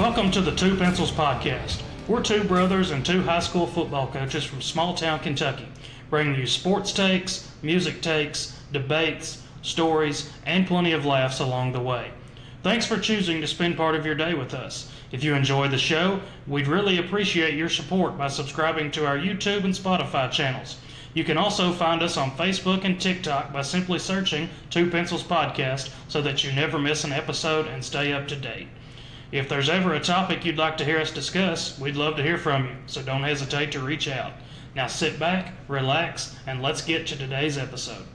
Welcome to the Two Pencils Podcast. We're two brothers and two high school football coaches from small town Kentucky, bringing you sports takes, music takes, debates, stories, and plenty of laughs along the way. Thanks for choosing to spend part of your day with us. If you enjoy the show, we'd really appreciate your support by subscribing to our YouTube and Spotify channels. You can also find us on Facebook and TikTok by simply searching Two Pencils Podcast so that you never miss an episode and stay up to date. If there's ever a topic you'd like to hear us discuss, we'd love to hear from you, so don't hesitate to reach out. Now sit back, relax, and let's get to today's episode.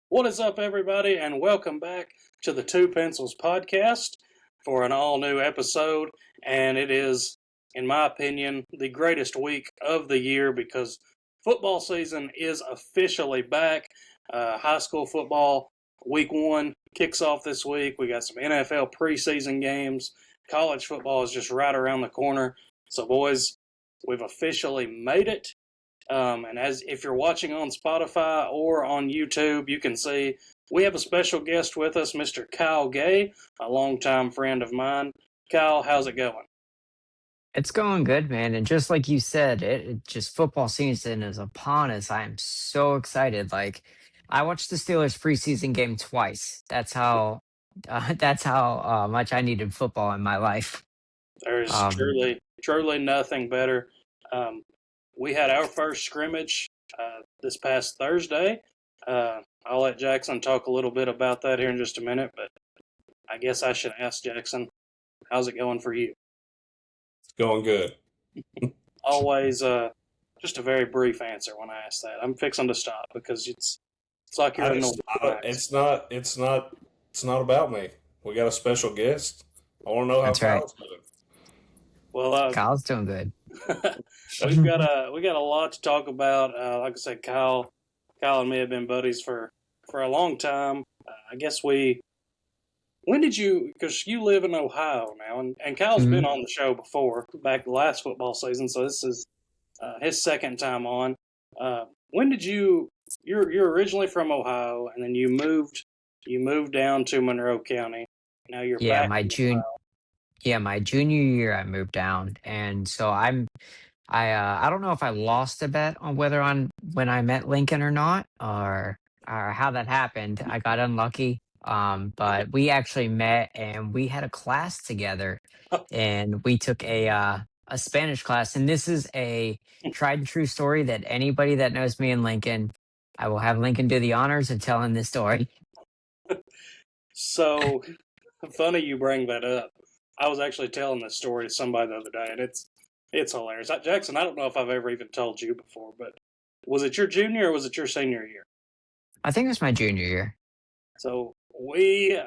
What is up, everybody, and welcome back to the Two Pencils Podcast for an all-new episode, and it is, in my opinion, the greatest week of the year because football season is officially back. High school football week 1 kicks off this week. We got some NFL preseason games. College football is just right around the corner. So, boys, we've officially made it. And as if you're watching on Spotify or on YouTube, you can see we have a special guest with us, Mr. Kyle Gay, a longtime friend of mine. Kyle, how's it going? It's going good, man. And just like you said, it just football season is upon us. I am so excited. Like, I watched the Steelers preseason game twice. That's how much I needed football in my life. There's Um, truly nothing better. We had our first scrimmage this past Thursday. I'll let Jackson talk a little bit about that here in just a minute, but I guess I should ask Jackson, how's it going for you? It's going good. Always just a very brief answer when I ask that. I'm fixing to stop because it's like you're annoying. It's not about me. We got a special guest. I want to know how That's right. Kyle's doing. Well, Kyle's doing good. we got a lot to talk about. Like I said, Kyle and me have been buddies for a long time. I guess when did you, because you live in Ohio now, and Kyle's been on the show before, back last football season, so this is his second time on. When did you're originally from Ohio, and then you moved down to Monroe County. Now you're Yeah, back my in June. Ohio. Yeah, my junior year I moved down, and so I don't know if I lost a bet on when I met Lincoln or not, or how that happened. I got unlucky. But we actually met and we had a class together, and we took a Spanish class. And this is a tried and true story that anybody that knows me and Lincoln, I will have Lincoln do the honors of telling this story. So funny you bring that up. I was actually telling this story to somebody the other day, and it's hilarious. Jackson, I don't know if I've ever even told you before, but was it your junior or was it your senior year? I think it was my junior year. So we,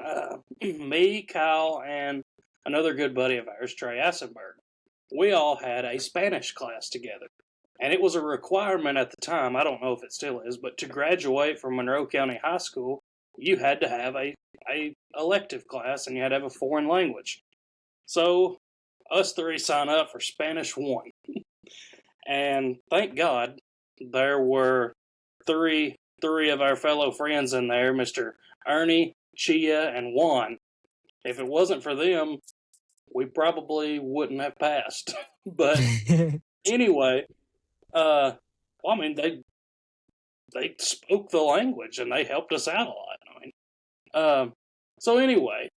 me, Kyle, and another good buddy of ours, Trey Assenberg, we all had a Spanish class together. And it was a requirement at the time, I don't know if it still is, but to graduate from Monroe County High School, you had to have a elective class and you had to have a foreign language. So us three sign up for Spanish 1. And thank God there were three of our fellow friends in there, Mr. Ernie, Chia, and Juan. If it wasn't for them, we probably wouldn't have passed. But anyway, I mean, they spoke the language and they helped us out a lot. So anyway,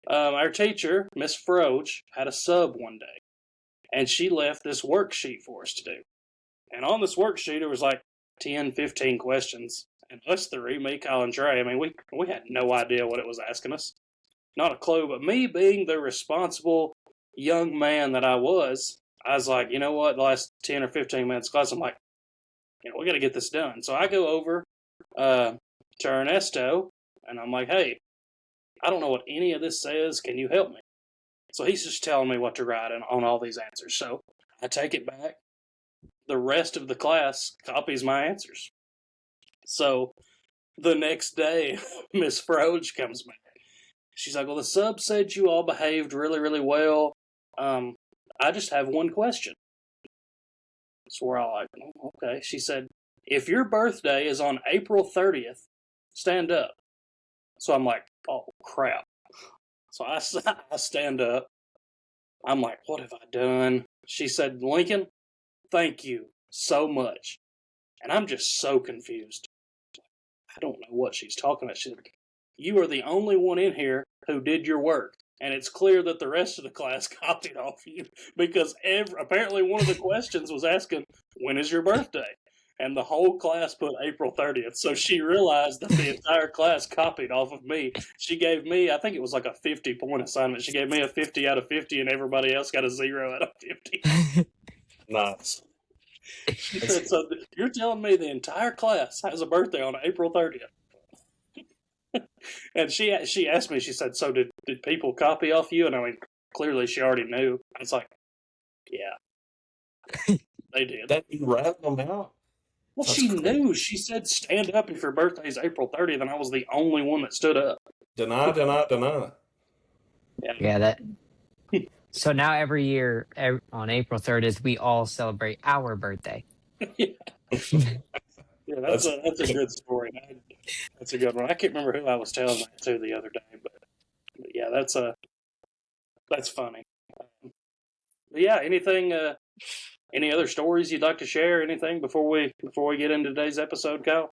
our teacher, Miss Froge, had a sub one day, and she left this worksheet for us to do. And on this worksheet, there was like 10, 15 questions. And us three, me, Kyle, and Trey, I mean, we had no idea what it was asking us. Not a clue. But me being the responsible young man that I was like, you know what, the last 10 or 15 minutes of class, I'm like, we got to get this done. So I go over to Ernesto, and I'm like, hey, I don't know what any of this says. Can you help me? So he's just telling me what to write on all these answers. So I take it back. The rest of the class copies my answers. So the next day, Miss Froge comes back. She's like, well, the sub said you all behaved really, really well. I just have one question. So we're all like, oh, okay. She said, if your birthday is on April 30th, stand up. So I'm like, oh, crap. So I stand up, I'm like, what have I done? She said, Lincoln, thank you so much. And I'm just so confused. I don't know what she's talking about. She said, you are the only one in here who did your work. And it's clear that the rest of the class copied off you because apparently one of the questions was asking, when is your birthday? And the whole class put April 30th. So she realized that the entire class copied off of me. She gave me, I think it was like a 50-point assignment. She gave me a 50 out of 50, and everybody else got a 0 out of 50. Nice. She said, so you're telling me the entire class has a birthday on April 30th? And she asked me, she said, so did people copy off you? And I mean, clearly she already knew. I was like, yeah, they did. That you rattled them out? Well, That's she crazy. knew. She said, stand up if your birthday's April 30th, and I was the only one that stood up. Deny, deny, deny. Yeah, that. So now every year on April 30th, we all celebrate our birthday. Yeah, that's a good story. That's a good one. I can't remember who I was telling that to the other day, but yeah, that's funny. But yeah, anything? Any other stories you'd like to share? Anything before we get into today's episode, Kyle?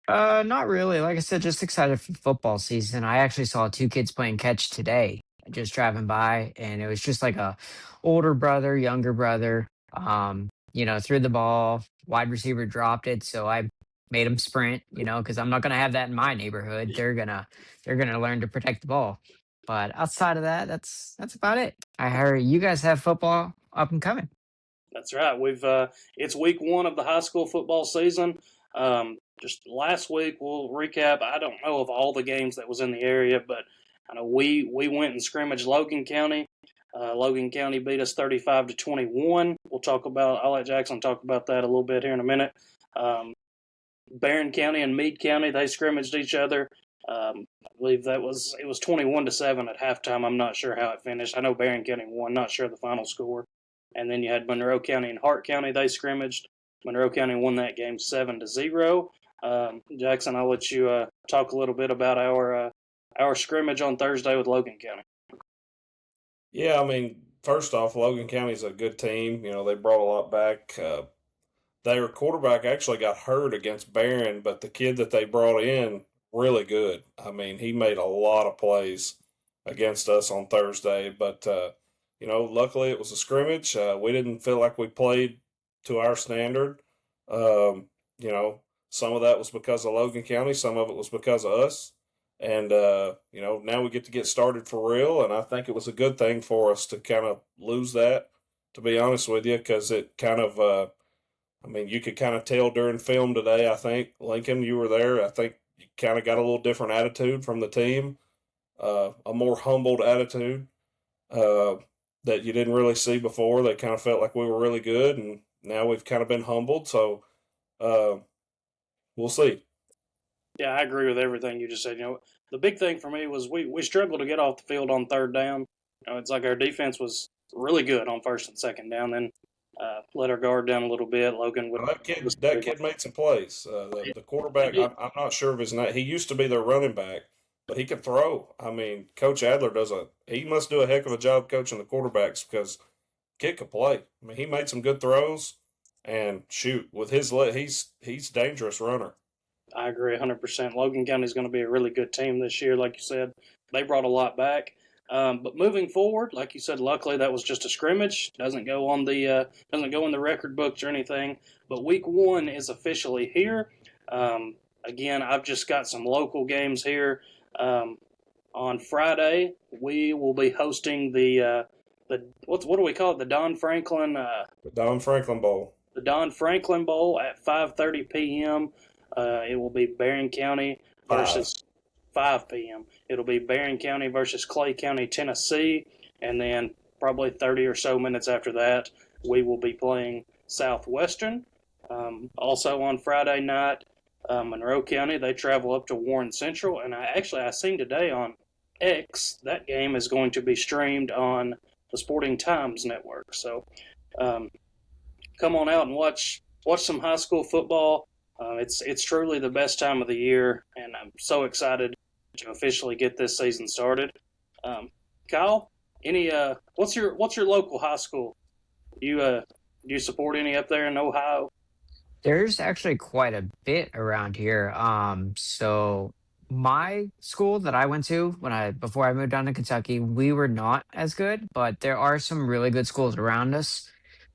Not really. Like I said, just excited for football season. I actually saw two kids playing catch today, just driving by, and it was just like a older brother, younger brother. Threw the ball, wide receiver dropped it, so I made him sprint. Because I'm not gonna have that in my neighborhood. They're gonna learn to protect the ball. But outside of that, that's about it. I heard you guys have football up and coming. That's right. It's week 1 of the high school football season. Just last week, we'll recap. I don't know of all the games that was in the area, but I know we went and scrimmaged Logan County. Logan County beat us 35-21. I'll let Jackson talk about that a little bit here in a minute. Barron County and Meade County, they scrimmaged each other. I believe it was 21-7 at halftime. I'm not sure how it finished. I know Barron County won, not sure the final score. And then you had Monroe County and Hart County, they scrimmaged. Monroe County won that game 7-0. Jackson, I'll let you talk a little bit about our scrimmage on Thursday with Logan County. Yeah, I mean, first off, Logan County's a good team. They brought a lot back. Their quarterback actually got hurt against Barron, but the kid that they brought in, really good. I mean, he made a lot of plays against us on Thursday. But, luckily it was a scrimmage. We didn't feel like we played to our standard. Some of that was because of Logan County, some of it was because of us. And, now we get started for real. And I think it was a good thing for us to kind of lose that, to be honest with you, because it kind of, you could kind of tell during film today, I think, Lincoln, you were there. I think you kind of got a little different attitude from the team, a more humbled attitude that you didn't really see before. They kind of felt like we were really good, and now we've kind of been humbled. So we'll see. Yeah, I agree with everything you just said. The big thing for me was we struggled to get off the field on third down. It's like our defense was really good on first and second down, then let our guard down a little bit. Logan would. Well, that kid made some plays. The quarterback, I'm not sure of his name. He used to be their running back, but he can throw. I mean, Coach Adler he must do a heck of a job coaching the quarterbacks because kid could play. I mean, he made some good throws, and shoot, with his he's dangerous runner. I agree 100%. Logan County is going to be a really good team this year, like you said. They brought a lot back. But moving forward, like you said, luckily that was just a scrimmage. Doesn't go in the record books or anything. But week 1 is officially here. Again, I've just got some local games here. On Friday, we will be hosting the what do we call it? The Don Franklin. The Don Franklin Bowl. The Don Franklin Bowl at 5:30 p.m. It will be Barron County versus 5 p.m. It'll be Barron County versus Clay County, Tennessee, and then probably 30 or so minutes after that, we will be playing Southwestern. Also on Friday night, Monroe County, they travel up to Warren Central, and I seen today on X that game is going to be streamed on the Sporting Times network. So come on out and watch some high school football. It's truly the best time of the year, and I'm so excited to officially get this season started. Kyle, Any what's your local high school? Do you support any up there in Ohio? There's actually quite a bit around here. So my school that I went to before I moved down to Kentucky, we were not as good, but there are some really good schools around us.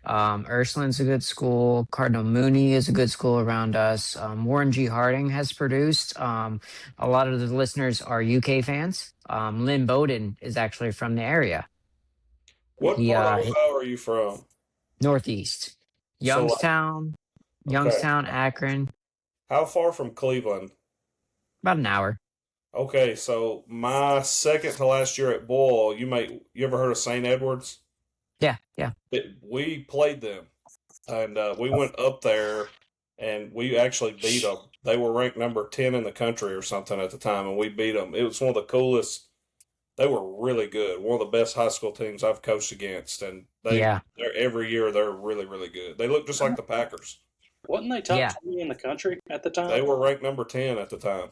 Ursuline's a good school. Cardinal Mooney is a good school around us. Warren G. Harding has produced. A lot of the listeners are UK fans. Lynn Bowden is actually from the area. What part of Ohio are you from? Northeast, So, like, Youngstown, okay, Akron, how far from Cleveland? about an hour. Okay, so my second to last year at Boyle, you ever heard of St. Edwards? Yeah, yeah. We played them, and we went up there, and we actually beat them. They were ranked number 10 in the country or something at the time, and we beat them. It was one of the coolest. They were really good. One of the best high school teams I've coached against, and Yeah, they're every year they're really really good. They look just like the Packers. Wasn't they top yeah. 20 in the country at the They time? were ranked number 10 at the time.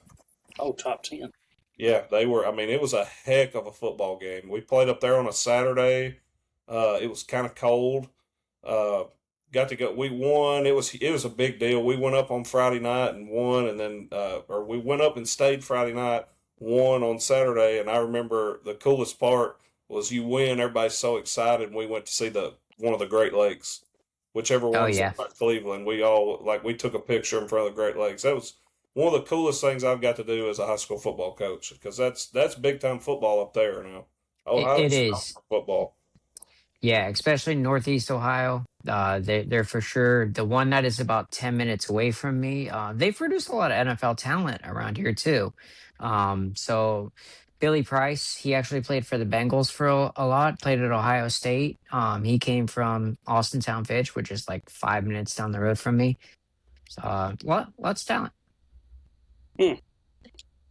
Oh, top 10. Yeah, they were. I mean, it was a heck of a football game. We played up there on a Saturday. It was kind of cold. Uh, got to go. We won. It was a big deal. We went up on Friday night and won, and then or we went up and stayed Friday night, won on Saturday. And I remember the coolest part was you win. Everybody's so excited. And we went to see the one of the Great Lakes, whichever Oh one's in yeah. Cleveland. We took a picture in front of the Great Lakes. That was one of the coolest things I've got to do as a high school football coach because that's big time football up there now. It Ohio's known is. for football. Yeah, especially Northeast Ohio. They're for sure the one that is about 10 minutes away from me. They produce a lot of NFL talent around here too. So Billy Price, he actually played for the Bengals for a lot. Played at Ohio State. He came from Austin Town Fitch, which is like 5 minutes down the road from me. So, lots of talent. Hmm.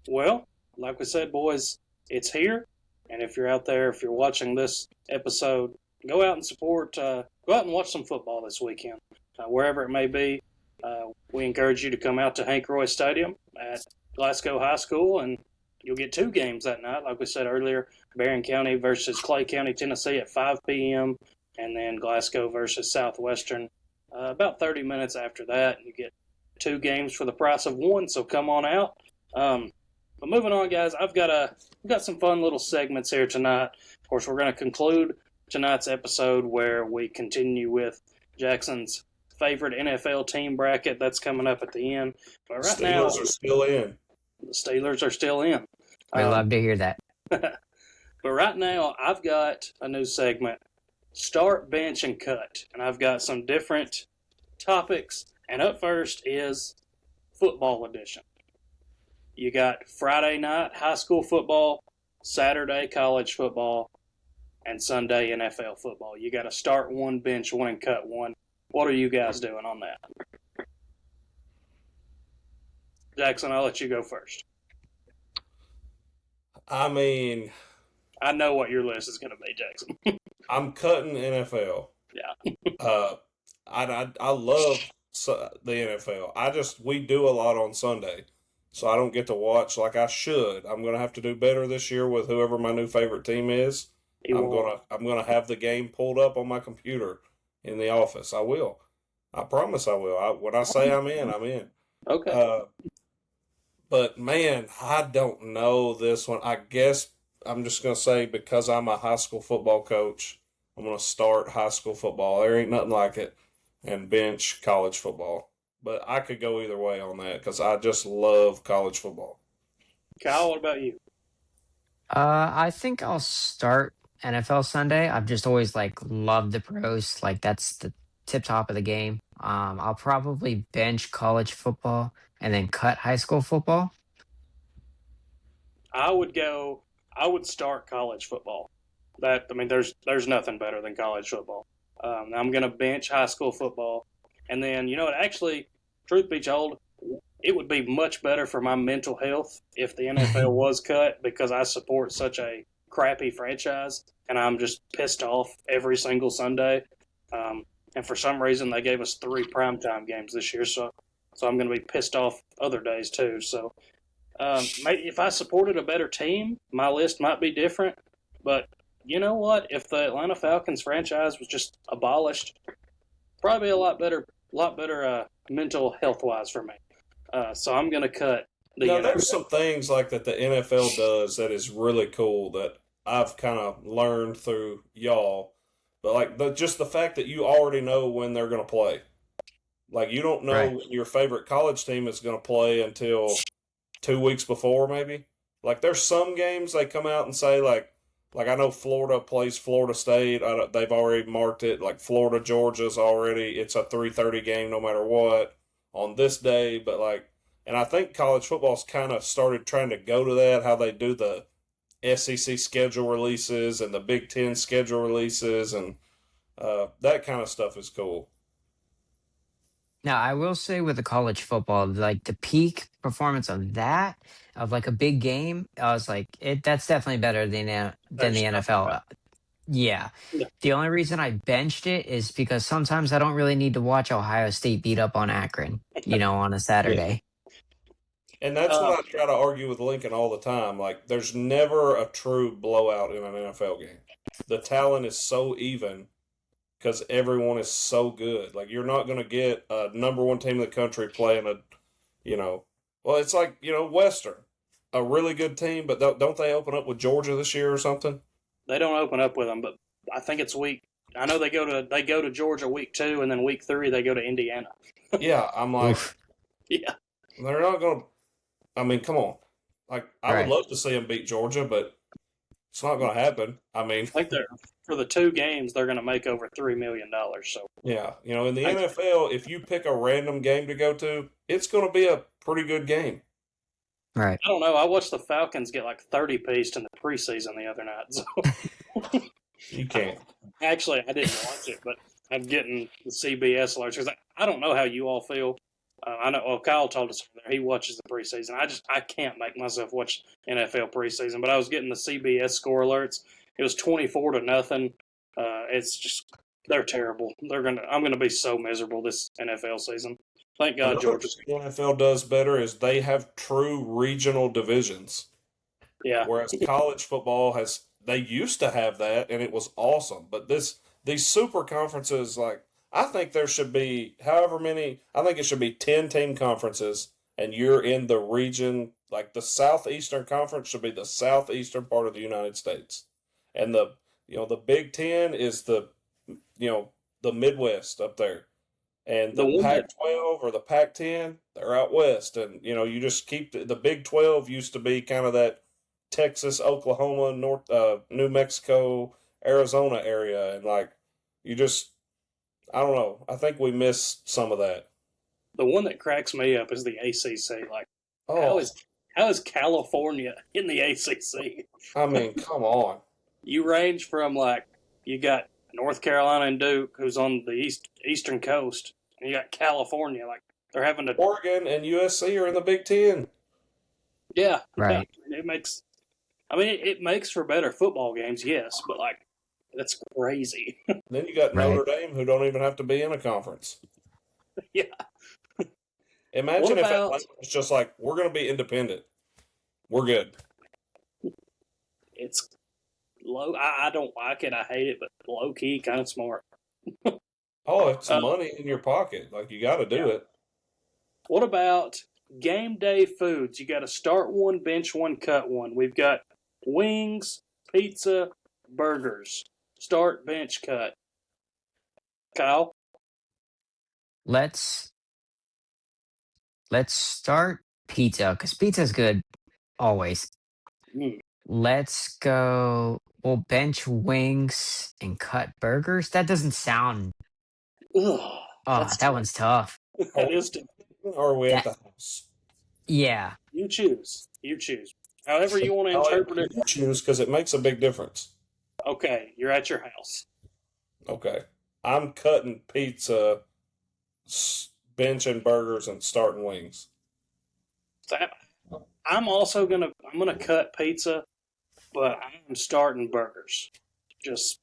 Well, like we said, boys, it's here. And if you're out there, if you're watching this episode, go out and support, go out and watch some football this weekend, wherever it may be. We encourage you to come out to Hank Roy Stadium at Glasgow High School, and you'll get two games that night. Like we said earlier, Barron County versus Clay County, Tennessee at 5 p.m., and then Glasgow versus Southwestern about 30 minutes after that. You get two games for the price of one, so come on out. But moving on, guys, we've got some fun little segments here tonight. Of course, we're going to conclude tonight's episode where we continue with Jackson's favorite NFL team bracket. That's coming up at the end. But right now, Steelers are still in. the Steelers are still in. We love to hear that. But right now, I've got a new segment, Start, Bench, and Cut. And I've got some different topics. And up first is football edition. You got Friday night high school football, Saturday college football, and Sunday NFL football. You got to start one, bench one, and cut one. What are you guys doing on that? Jackson, I'll let you go first. I mean, I know what your list is going to be, Jackson. I'm cutting NFL. Yeah. I love the NFL. We do a lot on Sunday, so I don't get to watch like I should. I'm gonna have to do better this year with whoever my new favorite team is. I'm gonna have the game pulled up on my computer in the office. I will. I promise I will. When I say I'm in, I'm in. Okay. But man, I don't know this one. I guess I'm just gonna say because I'm a high school football coach, I'm gonna start high school football. There ain't nothing like it, and bench college football. But I could go either way on that because I just love college football. Kyle, what about you? I think I'll start NFL Sunday. I've just always loved the pros. Like that's the tip top of the game. I'll probably bench college football and then cut high school football. I would start college football. There's nothing better than college football. I'm going to bench high school football. And then, actually, truth be told, it would be much better for my mental health if the NFL was cut because I support such a crappy franchise and I'm just pissed off every single Sunday. And for some reason, they gave us 3 primetime games this year, so I'm going to be pissed off other days too. So maybe if I supported a better team, my list might be different. But you know what? If the Atlanta Falcons franchise was just abolished, probably a lot better mental health wise for me. So I'm going to cut the Now, NFL. there's some things like that the NFL does that is really cool that I've kind of learned through y'all. But like just the fact that you already know when they're going to play. Like you don't know Right. when your favorite college team is going to play until 2 weeks before, maybe. Like there's some games they come out and say like I know Florida plays Florida State. They've already marked it. Like Florida Georgia's already. It's a 3:30 game no matter what on this day. But like, and I think college football's kind of started trying to go to that. How they do the SEC schedule releases and the Big Ten schedule releases and that kind of stuff is cool. Now, I will say with the college football, like the peak performance of that, of like a big game, I was like, that's definitely better than There's the nothing NFL. about Yeah. it. The only reason I benched it is because sometimes I don't really need to watch Ohio State beat up on Akron, on a Yeah. Saturday. And that's Uh, what I try to argue with Lincoln all the time. Like, there's never a true blowout in an NFL game. The talent is so even because everyone is so good. Like, you're not going to get a number one team in the country playing well, it's like, Western, a really good team, but don't they open up with Georgia this year or something? they don't open up with them, but I think it's week. I know they go to Georgia week 2, and then week 3 they go to Indiana. Yeah, I'm like, Oof. Yeah, they're not going to. I mean, come on. Like, I would Right. love to see them beat Georgia, but it's not going to happen. I mean, I think they're for the 2 games they're going to make over $3 million. So yeah, in the NFL, if you pick a random game to go to, it's going to be a pretty good game. Right. I don't know. I watched the Falcons get like 30 pieced in the preseason the other night. So You can't. actually, I didn't watch it, but I'm getting the CBS alerts because I don't know how you all feel. I know. Well, Kyle told us he watches the preseason. I can't make myself watch NFL preseason, but I was getting the CBS score alerts. It was 24-0. It's just they're terrible. I'm gonna be so miserable this NFL season. Thank God Another Georgia's. thing the NFL does better is they have true regional divisions, Yeah, whereas college football they used to have that, and it was awesome. But these super conferences, like, I think there should be however many, I think it should be 10 team conferences, and you're in the region, like the Southeastern Conference should be the southeastern part of the United States. And the Big Ten is the Midwest up there. And the the one that Pac-12 or the Pac-10, they're out west. And, you just keep the Big 12 used to be kind of that Texas, Oklahoma, New Mexico, Arizona area. And, like, I don't know. I think we miss some of that. the one that cracks me up is the ACC. Like, how Oh, is California in the ACC? I mean, come on. You range from like you got North Carolina and Duke, who's on the eastern coast, and you got California. Like they're having to, Oregon and USC are in the Big 10. yeah. Right. It makes. I mean, it makes for better football games, yes, but like that's crazy. Then you got Right. Notre Dame, who don't even have to be in a conference. Yeah. Imagine What if about Atlanta was just like, we're going to be independent. We're good. it's low? I don't like it. I hate it, but low key, kind of smart. Oh, it's Uh, money in your pocket. Like, you got to do yeah. it. What about game day foods? You got to start one, bench one, cut one. We've got wings, pizza, burgers. Start, bench, cut. Kyle? Let's start pizza because pizza's good always. Mm. Let's go. We'll bench wings and cut burgers. That doesn't sound. Ugh, Oh, that's that tough. one's tough. Are That we, is tough. or are we at That the house? yeah. You choose. You choose. However you want to I like interpret it. you choose because it makes a big difference. Okay, you're at your house. Okay. I'm cutting pizza, benching burgers, and starting wings. So I'm gonna cut pizza, but I'm starting burgers. Just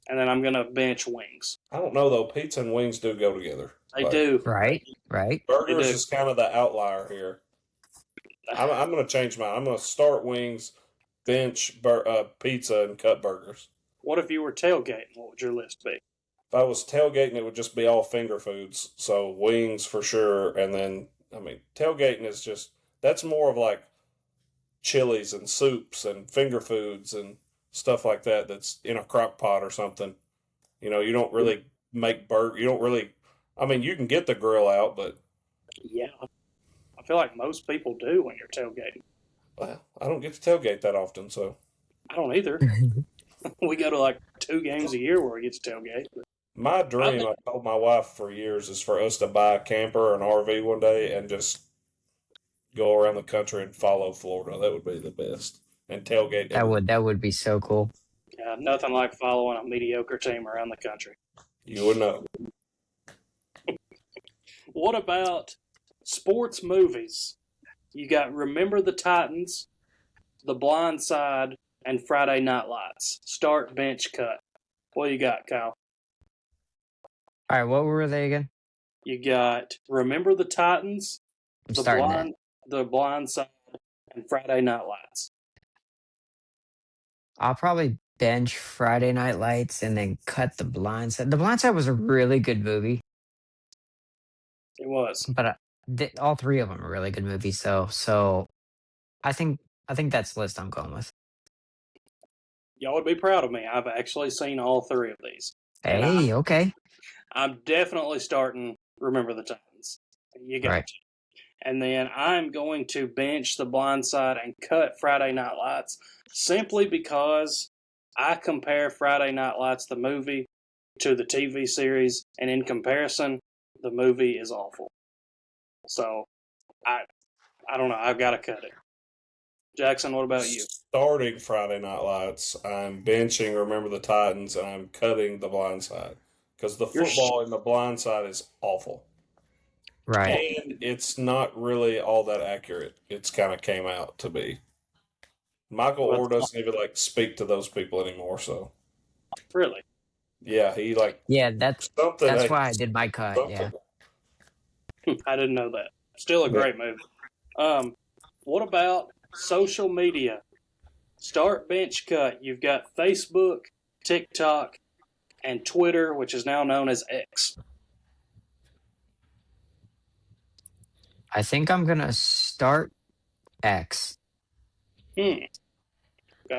and then I'm gonna bench wings. I don't know, though. Pizza and wings do go together. They Like, do. Right. Right. They burgers do. is kind of the outlier here. I'm going to change mine. I'm going to start wings, bench pizza, and cut burgers. What if you were tailgating? What would your list be? If I was tailgating, it would just be all finger foods. So wings for sure. And then, I mean, tailgating is just, that's more of like chilies and soups and finger foods and stuff like that that's in a crock pot or something. You don't really make burger. You don't really, I mean, you can get the grill out, but. Yeah. I feel like most people do when you're tailgating. Well, I don't get to tailgate that often, so. I don't either. We go to like 2 games a year where we get to tailgate. My dream, I told my wife for years, is for us to buy a camper or an RV one day and just go around the country and follow Florida. That would be the best. And tailgate. That would be so cool. Yeah, nothing like following a mediocre team around the country. You would know. What about sports movies? You got Remember the Titans, The Blind Side, and Friday Night Lights. Start, bench, cut. What you got, Kyle? All right, what were they again? You got Remember the Titans, I'm starting that. The Blind Side, and Friday Night Lights. I'll probably bench Friday Night Lights and then cut The Blind Side. The Blind Side was a really good movie, It was. but all 3 of them are really good movies. So I think that's the list I'm going with. Y'all would be proud of me. I've actually seen all 3 of these. Hey, okay. I'm definitely starting Remember the Titans. You got Right. to. And then I'm going to bench The Blind Side and cut Friday Night Lights simply because I compare Friday Night Lights, the movie, to the TV series, and in comparison, the movie is awful. So, I don't know. I've got to cut it. Jackson, what about you? Starting Friday Night Lights, I'm benching Remember the Titans, and I'm cutting The Blind Side. Because the football in The Blind Side is awful. Right. And it's not really all that accurate. It's kind of came out to be. Michael Orr doesn't even speak to those people anymore. So Really? yeah, he that's why I did my cut. something. Yeah. I didn't know that. Still a great movie. What about social media? Start, bench, cut. You've got Facebook, TikTok, and Twitter, which is now known as X. I think I'm gonna start X. Okay.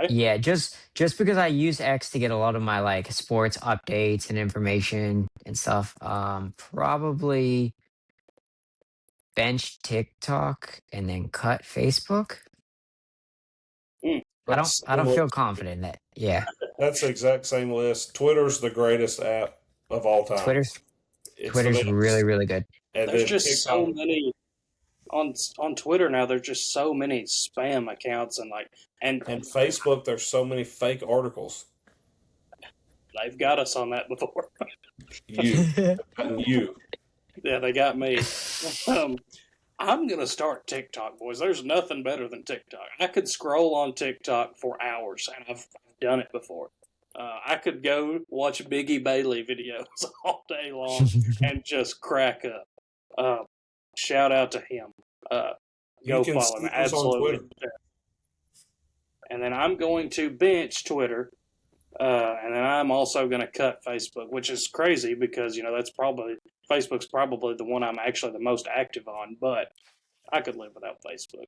Yeah, just because I use X to get a lot of my sports updates and information and stuff. Probably bench TikTok and then cut Facebook. I don't feel confident in that. Yeah. That's the exact same list. Twitter's the greatest app of all time. Twitter's really, really good. And There's then just TikTok, so many on Twitter now. There's just so many spam accounts and Facebook. There's so many fake articles. they've got us on that before. You. Yeah, they got me. I'm gonna start TikTok, boys. There's nothing better than TikTok. I could scroll on TikTok for hours, and I've done it before. I could go watch Biggie Bailey videos all day long and just crack up. Shout out to him. Go follow him. Absolutely. And then I'm going to bench Twitter. And then I'm also going to cut Facebook, which is crazy because, Facebook's probably the one I'm actually the most active on, but I could live without Facebook.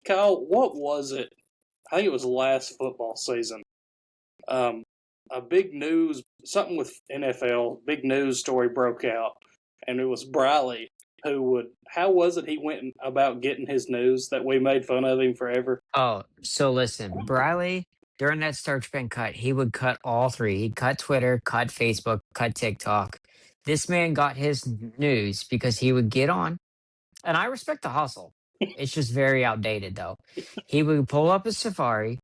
Kyle, what was it? I think it was last football season. A big news, something with NFL, big news story broke out, and it was Briley how was it he went about getting his news that we made fun of him forever? Oh, so listen, Briley, during that Starch Bank cut, he would cut all 3. He'd cut Twitter, cut Facebook, cut TikTok. This man got his news because he would get on, and I respect the hustle. It's just very outdated, though. He would pull up his Safari,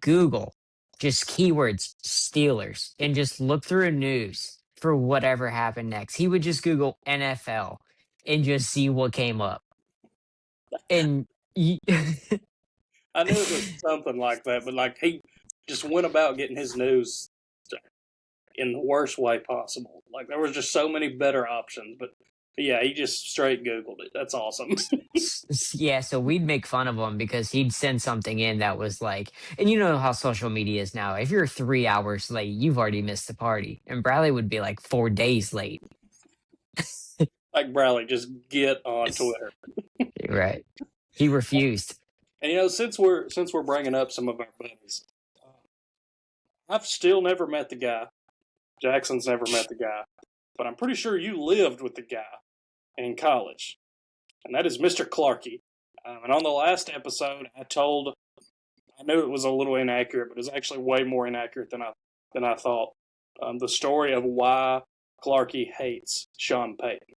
Google, just keywords, Steelers, and just look through news for whatever happened next. He would just Google NFL and just see what came up. And I knew it was something like that, but he just went about getting his news in the worst way possible. There was just so many better options, but Yeah, he just straight Googled it. That's awesome. Yeah, so we'd make fun of him because he'd send something in that was like, and you know how social media is now. If you're 3 hours late, you've already missed the party. And Bradley would be like 4 days late. Like Bradley, just get on Twitter. Right. He refused. And since we're bringing up some of our buddies, I've still never met the guy. Jackson's never met the guy, but I'm pretty sure you lived with the guy in college, and that is Mr. Clarkey. And on the last episode, I knew it was a little inaccurate, but it was actually way more inaccurate than I thought. The story of why Clarkey hates Sean Payton.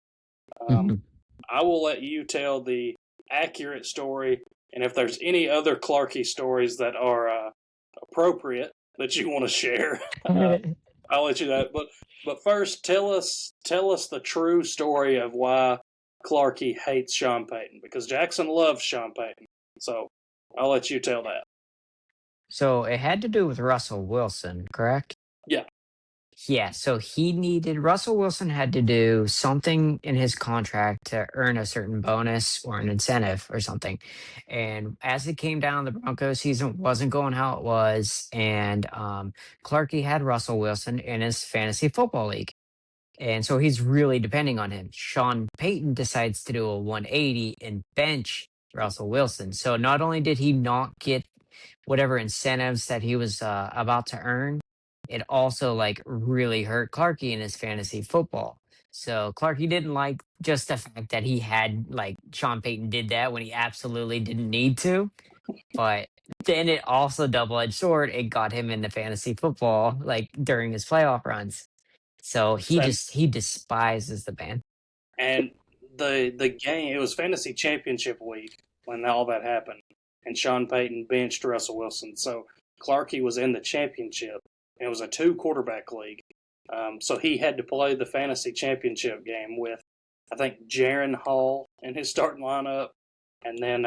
Mhm. I will let you tell the accurate story, and if there's any other Clarkey stories that are appropriate that you want to share, I'll let you know. But first, tell us the true story of why Clarkey hates Sean Payton, because Jackson loves Sean Payton. So I'll let you tell that. So it had to do with Russell Wilson, correct? Yeah. Yeah, so Russell Wilson had to do something in his contract to earn a certain bonus or an incentive or something. And as it came down, the Broncos season wasn't going how it was. And Clarkey had Russell Wilson in his fantasy football league. And so he's really depending on him. Sean Payton decides to do a 180 and bench Russell Wilson. So not only did he not get whatever incentives that he was about to earn, it also like really hurt Clarkey in his fantasy football. So Clarkey didn't like just the fact that he had like Sean Payton did that when he absolutely didn't need to, but then it also double-edged sword. It got him into fantasy football like during his playoff runs. So And he despises the band. and the game, it was fantasy championship week when all that happened, and Sean Payton benched Russell Wilson. So Clarkey was in the championship. And it was a 2 quarterback league. So he had to play the fantasy championship game with, I think, Jaron Hall in his starting lineup, and then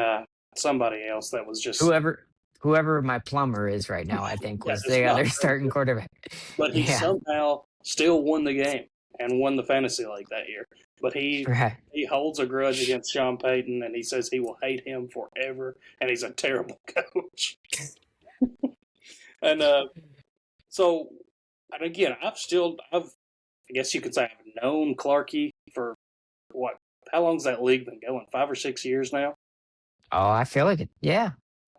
somebody else that was just Whoever my plumber is right now, I think yeah, was just the not other very starting good. quarterback. But he Yeah. somehow still won the game and won the fantasy league that year. But Right. he holds a grudge against Sean Payton, and he says he will hate him forever, and he's a terrible coach. And so, and again, I guess you could say I've known Clarkey for what? How long's that league been going? 5 or 6 years now, Oh, I feel like it. Yeah.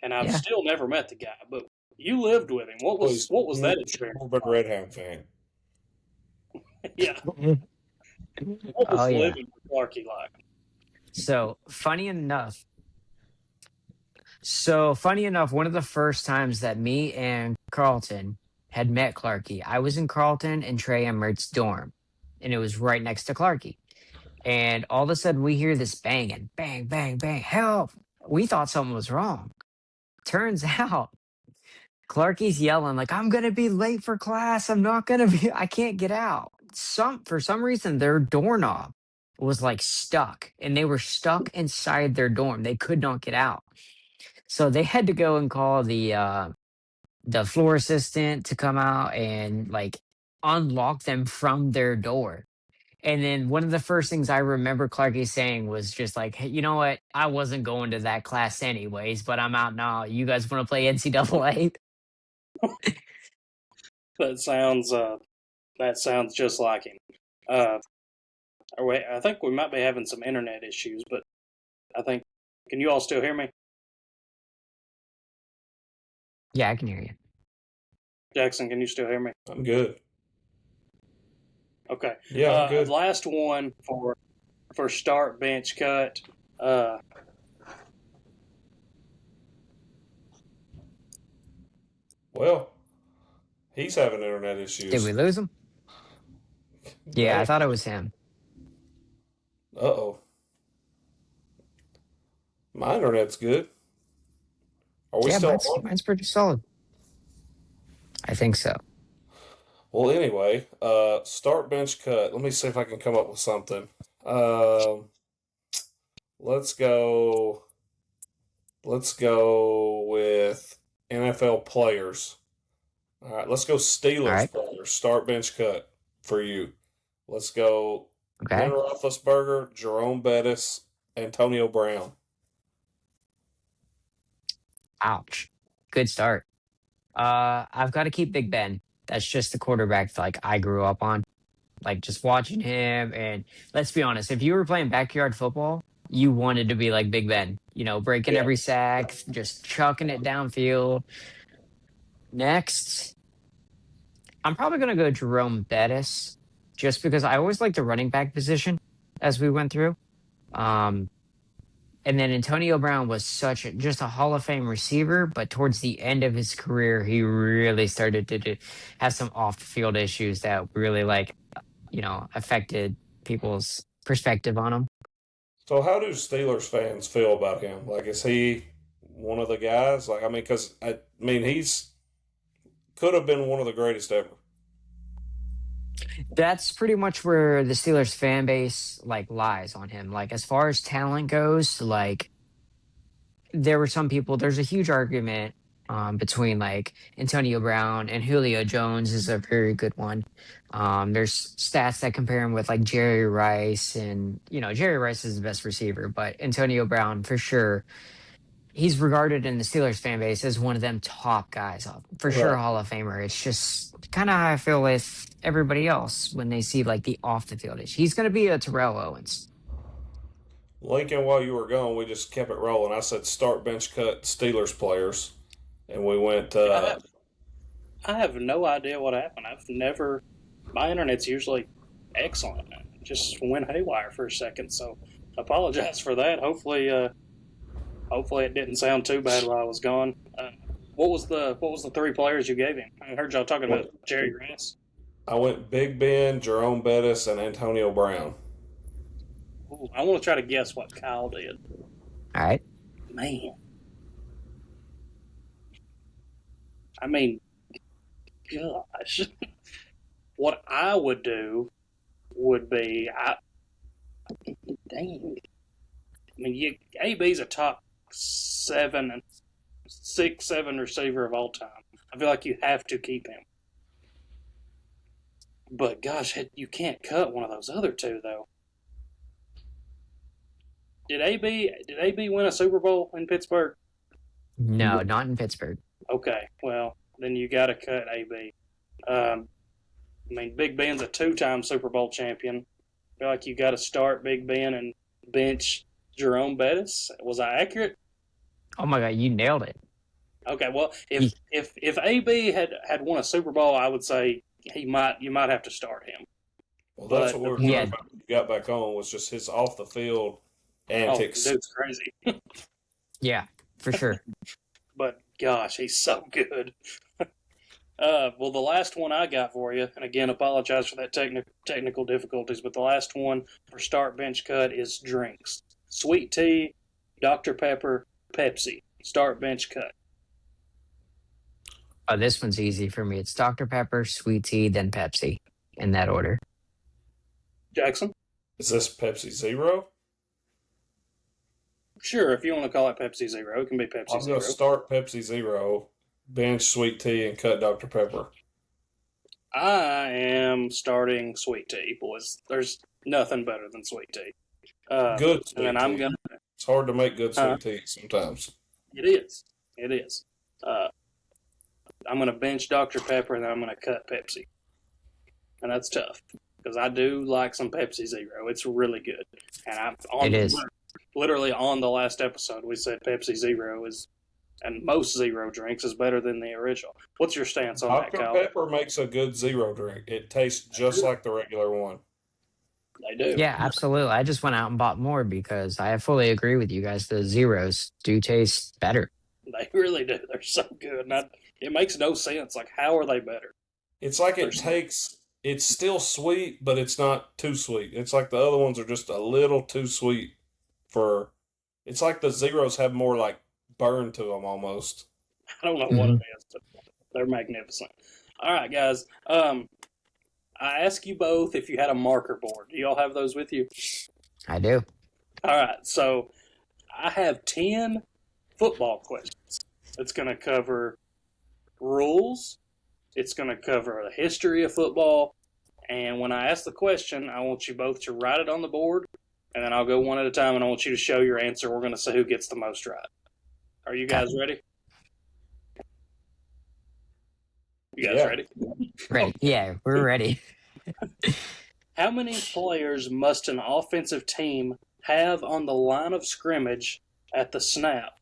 and I've Yeah. still never met the guy. But you lived with him. What was that experience Urban like? Redhound fan. Yeah, what Oh was yeah. living with Clarkey like? So funny enough, one of the first times that me and Carlton had met Clarkey, I was in Carlton and Trey Emmert's dorm, and it was right next to Clarkey. And all of a sudden, we hear this banging, bang, bang, bang, help! We thought something was wrong. Turns out, Clarkey's yelling like, "I'm gonna be late for class. I'm not gonna be. I can't get out." For some reason, their doorknob was like stuck, and they were stuck inside their dorm. They could not get out. So they had to go and call the floor assistant to come out and like unlock them from their door. And then one of the first things I remember Clarky saying was just like, "Hey, you know what? I wasn't going to that class anyways, but I'm out now. You guys want to play NCAA?" That sounds just like him. Uh, I think we might be having some internet issues, but I think can you all still hear me? Yeah, I can hear you. Jackson, can you still hear me? I'm good. Okay. Yeah, I'm good. Last one for start bench cut. Uh, Well, he's having internet Did we issues. lose him? Yeah, I Dang. thought it was him. Uh-oh. My internet's good. Are we Yeah, still mine's on? mine's pretty solid. I think so. Well, anyway, start bench cut. Let me see if I can come up with something. Um, let's go. Let's go with NFL players. All right, let's go All Steelers right. players. Start bench cut for you. Let's go Ben Okay. Roethlisberger, Jerome Bettis, Antonio Brown. Ouch. Good start. I've got to keep Big Ben. That's just the quarterback like I grew up on. Like just watching him, and let's be honest, if you were playing backyard football, you wanted to be like Big Ben. You know, breaking Yeah. every sack, just chucking it downfield. Next, I'm probably gonna go Jerome Bettis, just because I always liked the running back position as we went through. Um, and then Antonio Brown was just a Hall of Fame receiver, but towards the end of his career, he really started to have some off the field issues that really affected people's perspective on him. So how do Steelers fans feel about him? Like, is he one of the guys? Like, I mean, because he's could have been one of the greatest ever. That's pretty much where the Steelers fan base like lies on him. Like as far as talent goes, like there were some people. There's a huge argument between like Antonio Brown and Julio Jones is a very good one. There's stats that compare him with like Jerry Rice, and Jerry Rice is the best receiver, but Antonio Brown for sure. He's regarded in the Steelers fan base as one of them top guys, for sure, Right. Hall of Famer. It's just kind of how I feel with everybody else when they see like the off the field issue. He's going to be a Terrell Owens. Lincoln, while you were gone, we just kept it rolling. I said start, bench, cut Steelers players, and we went. I have no idea what happened. I've never. My internet's usually excellent. It just went haywire for a second, so I apologize for that. Hopefully it didn't sound too bad while I was gone. What was the three players you gave him? I heard y'all talking about Jerry Rice. I went Big Ben, Jerome Bettis, and Antonio Brown. Ooh, I want to try to guess what Kyle did. All right. Man, I mean, gosh, what I would do would be, dang, I mean, AB's a top 7 receiver of all time. I feel like you have to keep him. But gosh, you can't cut one of those other two though. Did AB win a Super Bowl in Pittsburgh? No, not in Pittsburgh. Okay, well then you got to cut AB. I mean, Big Ben's a 2-time Super Bowl champion. I feel like you got to start Big Ben and bench Jerome Bettis. Was I accurate? Oh my God, you nailed it. Okay, well, He- if AB had won a Super Bowl, I would say you might have to start him. Well, that's what we were talking Yeah, about. When we got back on was just his off the field Oh, antics. dude's crazy. yeah, for sure. But gosh, he's so good. Well, the last one I got for you, and again, apologize for that technical difficulties, but the last one for start bench cut is drinks: sweet tea, Dr Pepper, Pepsi. Start bench cut. Oh, this one's easy for me. It's Dr. Pepper, sweet tea, then Pepsi, in that order. Jackson, Is this Pepsi Zero? sure, if you want to call it Pepsi Zero, it can be Pepsi I'm Zero. going to start Pepsi Zero, bench sweet tea, and cut Dr. Pepper. I am starting sweet tea, boys. There's nothing better than sweet tea. Good And sweet then tea. I'm gonna. It's hard to make good Uh, sweet tea sometimes. It is. It is. Uh, I'm gonna bench Dr Pepper, and then I'm gonna cut Pepsi, and that's tough because I do like some Pepsi Zero. It's really good, and I'm It on is. literally on the last episode we said Pepsi Zero is, and most zero drinks is better than the original. What's your stance on that, Dr. Kyle? Pepper makes a good zero drink. It tastes just like the regular one. They do. Yeah, absolutely. I just went out and bought more because I fully agree with you guys. The zeros do taste better. They really do. They're so good. And it makes no sense. Like, how are they better? It's like it's still sweet, but it's not too sweet. It's like the other ones are just a little too sweet it's like the zeros have more like burn to them almost. I don't know what it is, but they're magnificent. All right, guys. I ask you both if you had a marker board. Do y'all have those with you? I do. All right. So I have 10 football questions. It's going to cover rules. It's going to cover the history of football And when I ask the question, I want you both to write it on the board, and then I'll go one at a time, and I want you to show your answer. We're going to see who gets the most right. Are you guys ready? You guys ready? Ready. Yeah, we're ready. How many players must an offensive team have on the line of scrimmage at the snap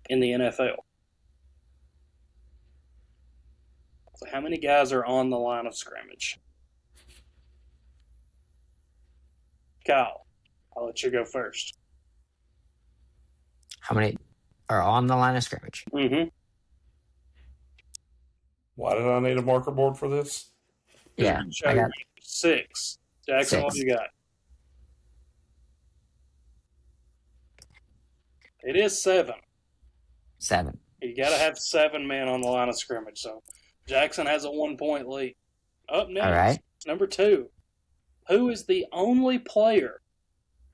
in the NFL? So how many guys are on the line of scrimmage? Kyle, I'll let you go first. How many are on the line of scrimmage? Mm-hmm. Why did I need a marker board for this? Yeah, I got 6. Jackson, 6. what do you got? It is 7. 7. You got to have 7 men on the line of scrimmage. So Jackson has a 1-point lead. Up next, All right. number 2. Who is the only player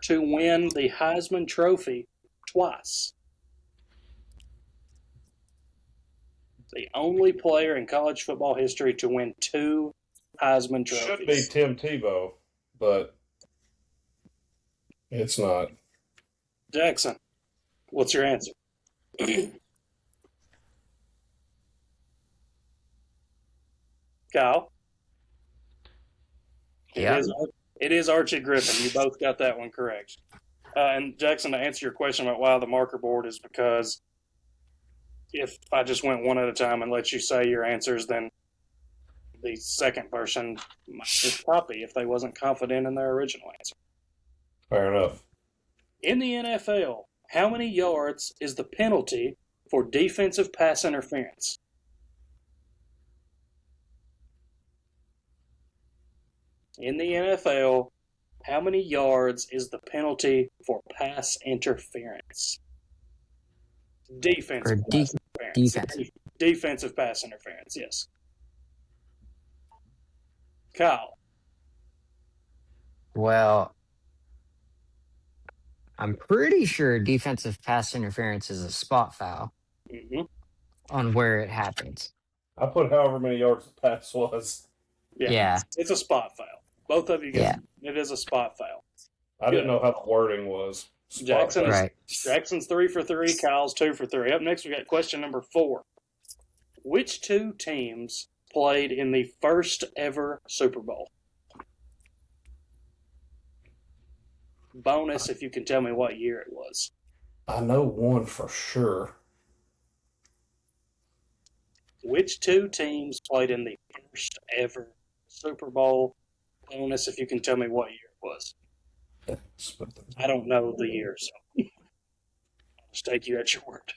to win the Heisman Trophy twice? The only player in college football history to win 2 Heisman trophies. Should be Tim Tebow, but it's not. Jackson, what's your answer? Kyle? Yeah. It is Archie Griffin. You both got that one correct. And Jackson, to answer your question about why the marker board is because if I just went one at a time and let you say your answers, then the second person might just copy if they wasn't confident in their original answer. Fair enough. In the NFL, how many yards is the penalty for defensive pass interference? In the NFL, how many yards is the penalty for pass interference? Defensive pass interference. Defensive pass interference, yes. Kyle. Well, I'm pretty sure defensive pass interference is a spot foul on where it happens. I put however many yards the pass was. Yeah. It's a spot foul. Both of you got it. It is a spot foul. I didn't know how the wording was. Jackson's 3 for 3. Kyle's 2 for 3. Up next, we got question number 4. Which 2 teams played in the first ever Super Bowl? Bonus if you can tell me what year it was. I know one for sure. Which 2 teams played in the first ever Super Bowl? Bonus if you can tell me what year it was. I don't know the year, so I'll just take you at your word.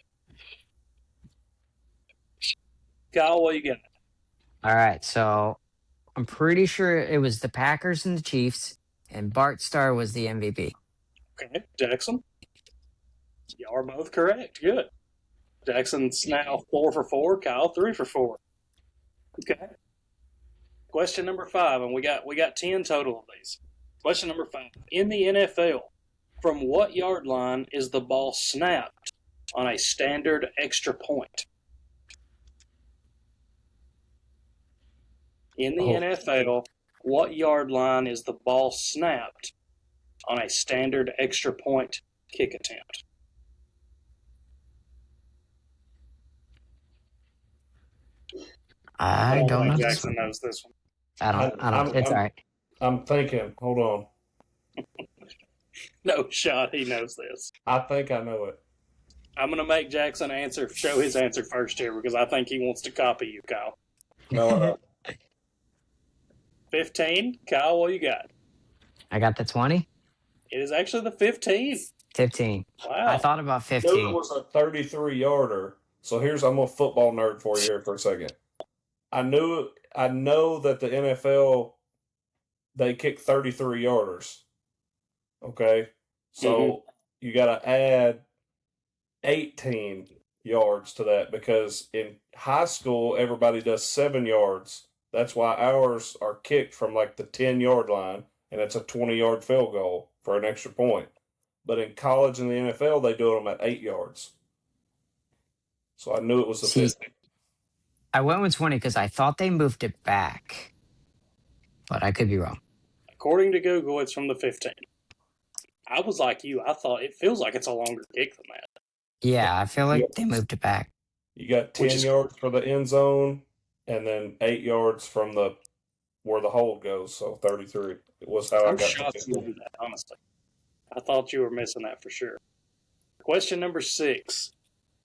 Kyle, what you got? All right, so I'm pretty sure it was the Packers and the Chiefs, and Bart Starr was the MVP. Okay, Jackson. You are both correct. Good. Jackson's now 4 for 4. Kyle 3 for 4. Okay. Question number 5, and we got 10 total of these. Question number 5. In the NFL, from what yard line is the ball snapped on a standard extra point? In the NFL, what yard line is the ball snapped on a standard extra point kick attempt? I don't know. Jackson knows this one. I don't. It's all right. I'm thinking. Hold on. No shot. He knows this. I think I know it. I'm going to make Jackson show his answer first here because I think he wants to copy you, Kyle. No. 15. Kyle, what you got? I got the 20. It is actually the 15. 15. Wow. I thought about 15. I knew it was a 33-yarder. So I'm a football nerd for you here for a second. I know that the NFL, they kick 33-yarders. Okay? So you got to add 18 yards to that because in high school, everybody does 7 yards. That's why ours are kicked from like the 10-yard line, and it's a 20-yard field goal for an extra point. But in college and the NFL, they do them at 8 yards. So I knew it was the 50. I went with 20 because I thought they moved it back. but I could be wrong. According to Google, it's from the 15. I was like you. I thought it feels like it's a longer kick than that. Yeah, I feel like Yep. they moved it back. You got Which 10 is- yards for the end zone, and then 8 yards from the where the hold goes. So 33. It was how I I'm got shocked to you 15. knew that, honestly. I thought you were missing that for sure. Question number 6.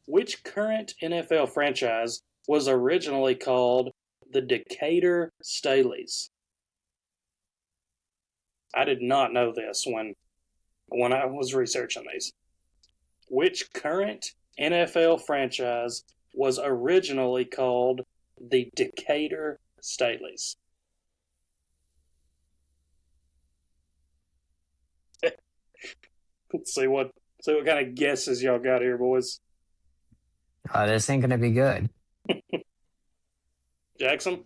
Which current NFL franchise was originally called the Decatur Staleys? I did not know this when I was researching these. Which current NFL franchise was originally called the Decatur Staleys? Let's see what kind of guesses y'all got here, boys. This ain't gonna be good. Jackson,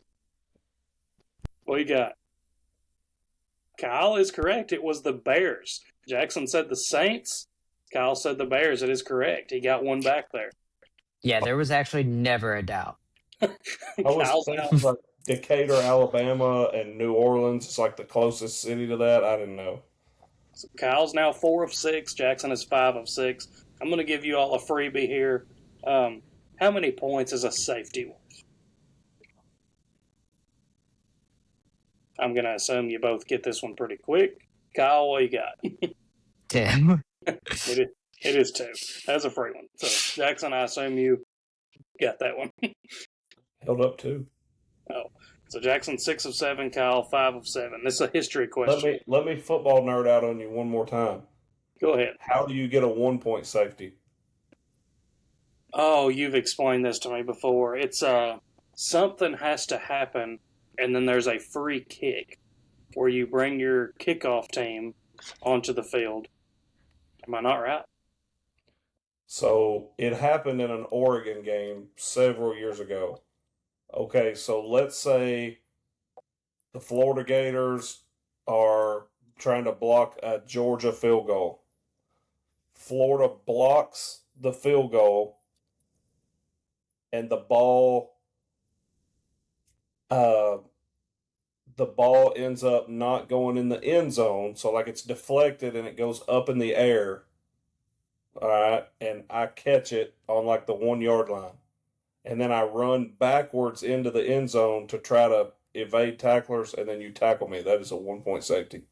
what you got? Kyle is correct. It was the Bears. Jackson said the Saints. Kyle said the Bears. It is correct. He got one back there. Yeah, there was actually never a doubt. I was Kyle's out. thinking like Decatur, Alabama, and New Orleans. It's like the closest city to that. I didn't know. So Kyle's now 4 of 6. Jackson is 5 of 6. I'm going to give you all a freebie here. How many points is a safety worth? I'm going to assume you both get this one pretty quick. Kyle, what you got? Damn. It is 2. That's a free one. So, Jackson, I assume you got that one. Held up too. Oh, so Jackson 6 of 7, Kyle 5 of 7. This is a history question. Let me football nerd out on you one more time. Go ahead. How do you get a 1-point safety? Oh, you've explained this to me before. It's something has to happen, and then there's a free kick where you bring your kickoff team onto the field. Am I not right? So it happened in an Oregon game several years ago. Okay, so let's say the Florida Gators are trying to block a Georgia field goal. Florida blocks the field goal, and the ball ends up not going in the end zone. So like it's deflected and it goes up in the air. All right, and I catch it on like the 1 yard line. And then I run backwards into the end zone to try to evade tacklers, and then you tackle me. That is a 1-point safety.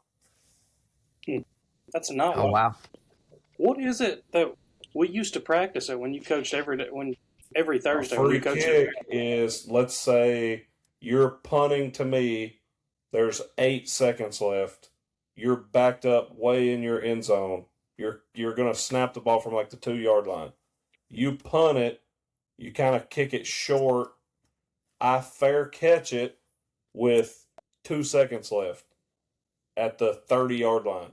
That's not Oh, wow. What is it that we used to practice it when you coached every Thursday? A When free you coached kick is, let's say you're punting to me, there's 8 seconds left. You're backed up way in your end zone. You're going to snap the ball from like the 2 yard line. You punt it, you kind of kick it short. I fair catch it with 2 seconds left at the 30 yard line.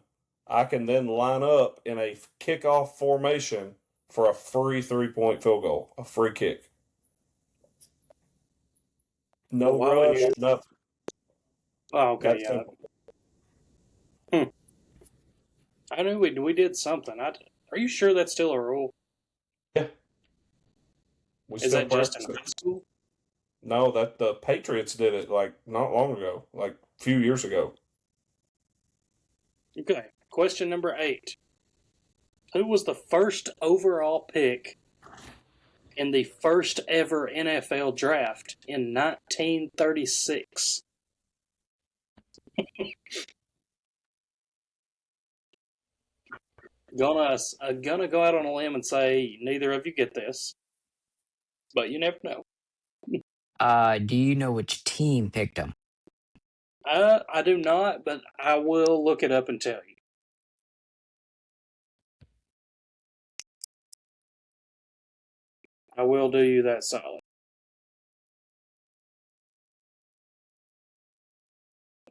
I can then line up in a kickoff formation for a free 3-point field goal, a free kick. No Well, why would rush, you- nothing. Oh, okay, That's yeah. simple. I knew we did something. Are you sure that's still a rule? Yeah. We Is still that just in practice it. high school? No, that the Patriots did it like not long ago, like a few years ago. Okay. Question number 8. Who was the first overall pick in the first ever NFL draft in 1936? Gonna go out on a limb and say neither of you get this, but you never know. Do you know which team picked him? I do not, but I will look it up and tell you. I will do you that solid.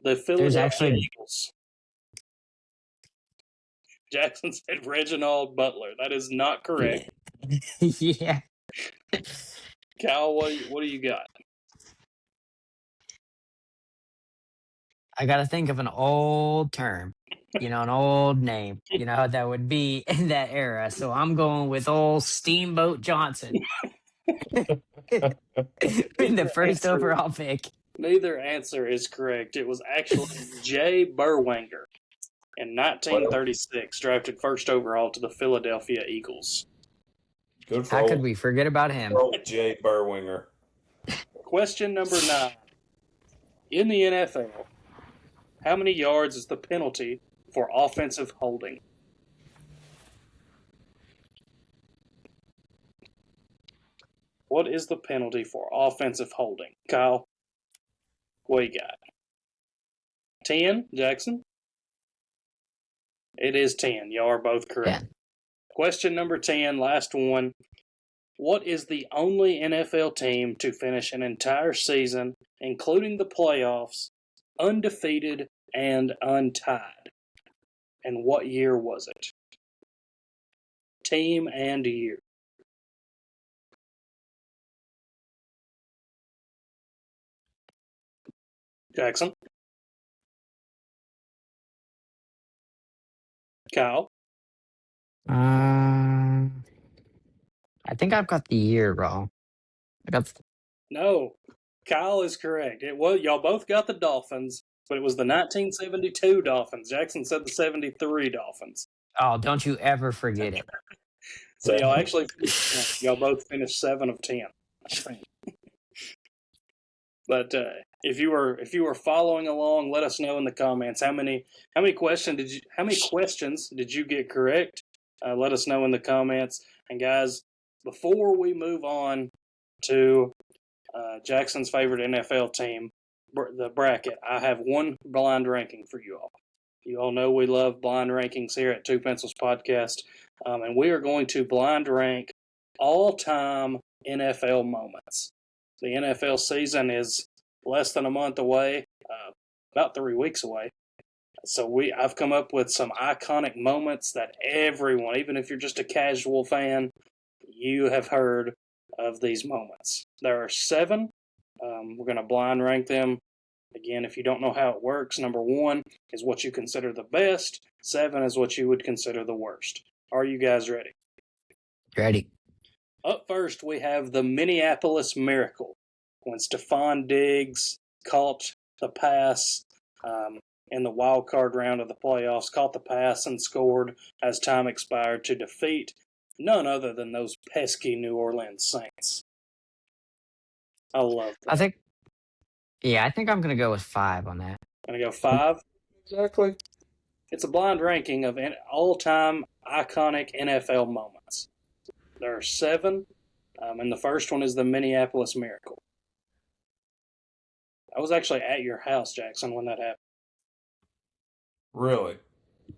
The Philadelphia actually- Eagles. Jackson said Reginald Butler. That is not correct. Yeah. Cal, what do you got? I got to think of an old term, an old name, that would be in that era. So I'm going with old Steamboat Johnson. In the first Answer. overall pick. Neither answer is correct. It was actually Jay Berwanger in 1936, drafted first overall to the Philadelphia Eagles. Good for How could old, we forget about him? old Jay Burwinger. Question number 9. In the NFL, how many yards is the penalty for offensive holding? What is the penalty for offensive holding? Kyle, what you got? 10, Jackson? It is 10. Y'all are both correct. Yeah. Question number 10, last one. What is the only NFL team to finish an entire season, including the playoffs, undefeated and untied? And what year was it? Team and year. Jackson? Kyle? I think I've got the year wrong. No. Kyle is correct. It was y'all both got the Dolphins, but it was the 1972 Dolphins. Jackson said the 73 Dolphins. Oh, don't you ever forget it. So y'all actually y'all both finished 7 of 10. I think. But if you were following along, let us know in the comments how many questions did you get correct? Let us know in the comments. And guys, before we move on to Jackson's favorite NFL team, the bracket, I have one blind ranking for you all. You all know we love blind rankings here at Two Pencils Podcast, and we are going to blind rank all-time NFL moments. The NFL season is less than a month away, about 3 weeks away. So I've come up with some iconic moments that everyone, even if you're just a casual fan, you have heard of these moments. There are 7. We're going to blind rank them. Again, if you don't know how it works, number 1 is what you consider the best. 7 is what you would consider the worst. Are you guys ready? Ready. Up first, we have the Minneapolis Miracle, when Stephon Diggs caught the pass in the wild card round of the playoffs, caught the pass and scored as time expired to defeat none other than those pesky New Orleans Saints. I love that. I think I'm going to go with 5 on that. I'm going to go 5. Exactly. It's a blind ranking of all-time iconic NFL moments. There are 7, and the first one is the Minneapolis Miracle. I was actually at your house, Jackson, when that happened. Really?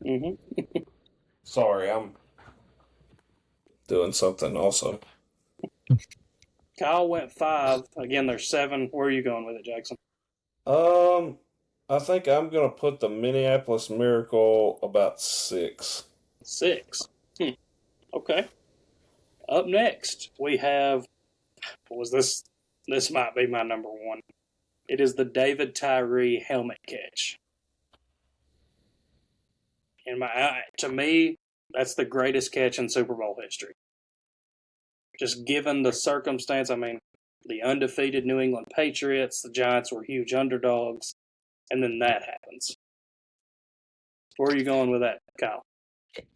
Mm-hmm. Sorry, I'm doing something also. Kyle went 5. Again, there's 7. Where are you going with it, Jackson? I think I'm gonna put the Minneapolis Miracle about 6. 6. Okay. Up next, we have. What was this? This might be my number 1. It is the David Tyree helmet catch. To me, that's the greatest catch in Super Bowl history. Just given the circumstance, I mean, the undefeated New England Patriots, the Giants were huge underdogs, and then that happens. Where are you going with that, Kyle?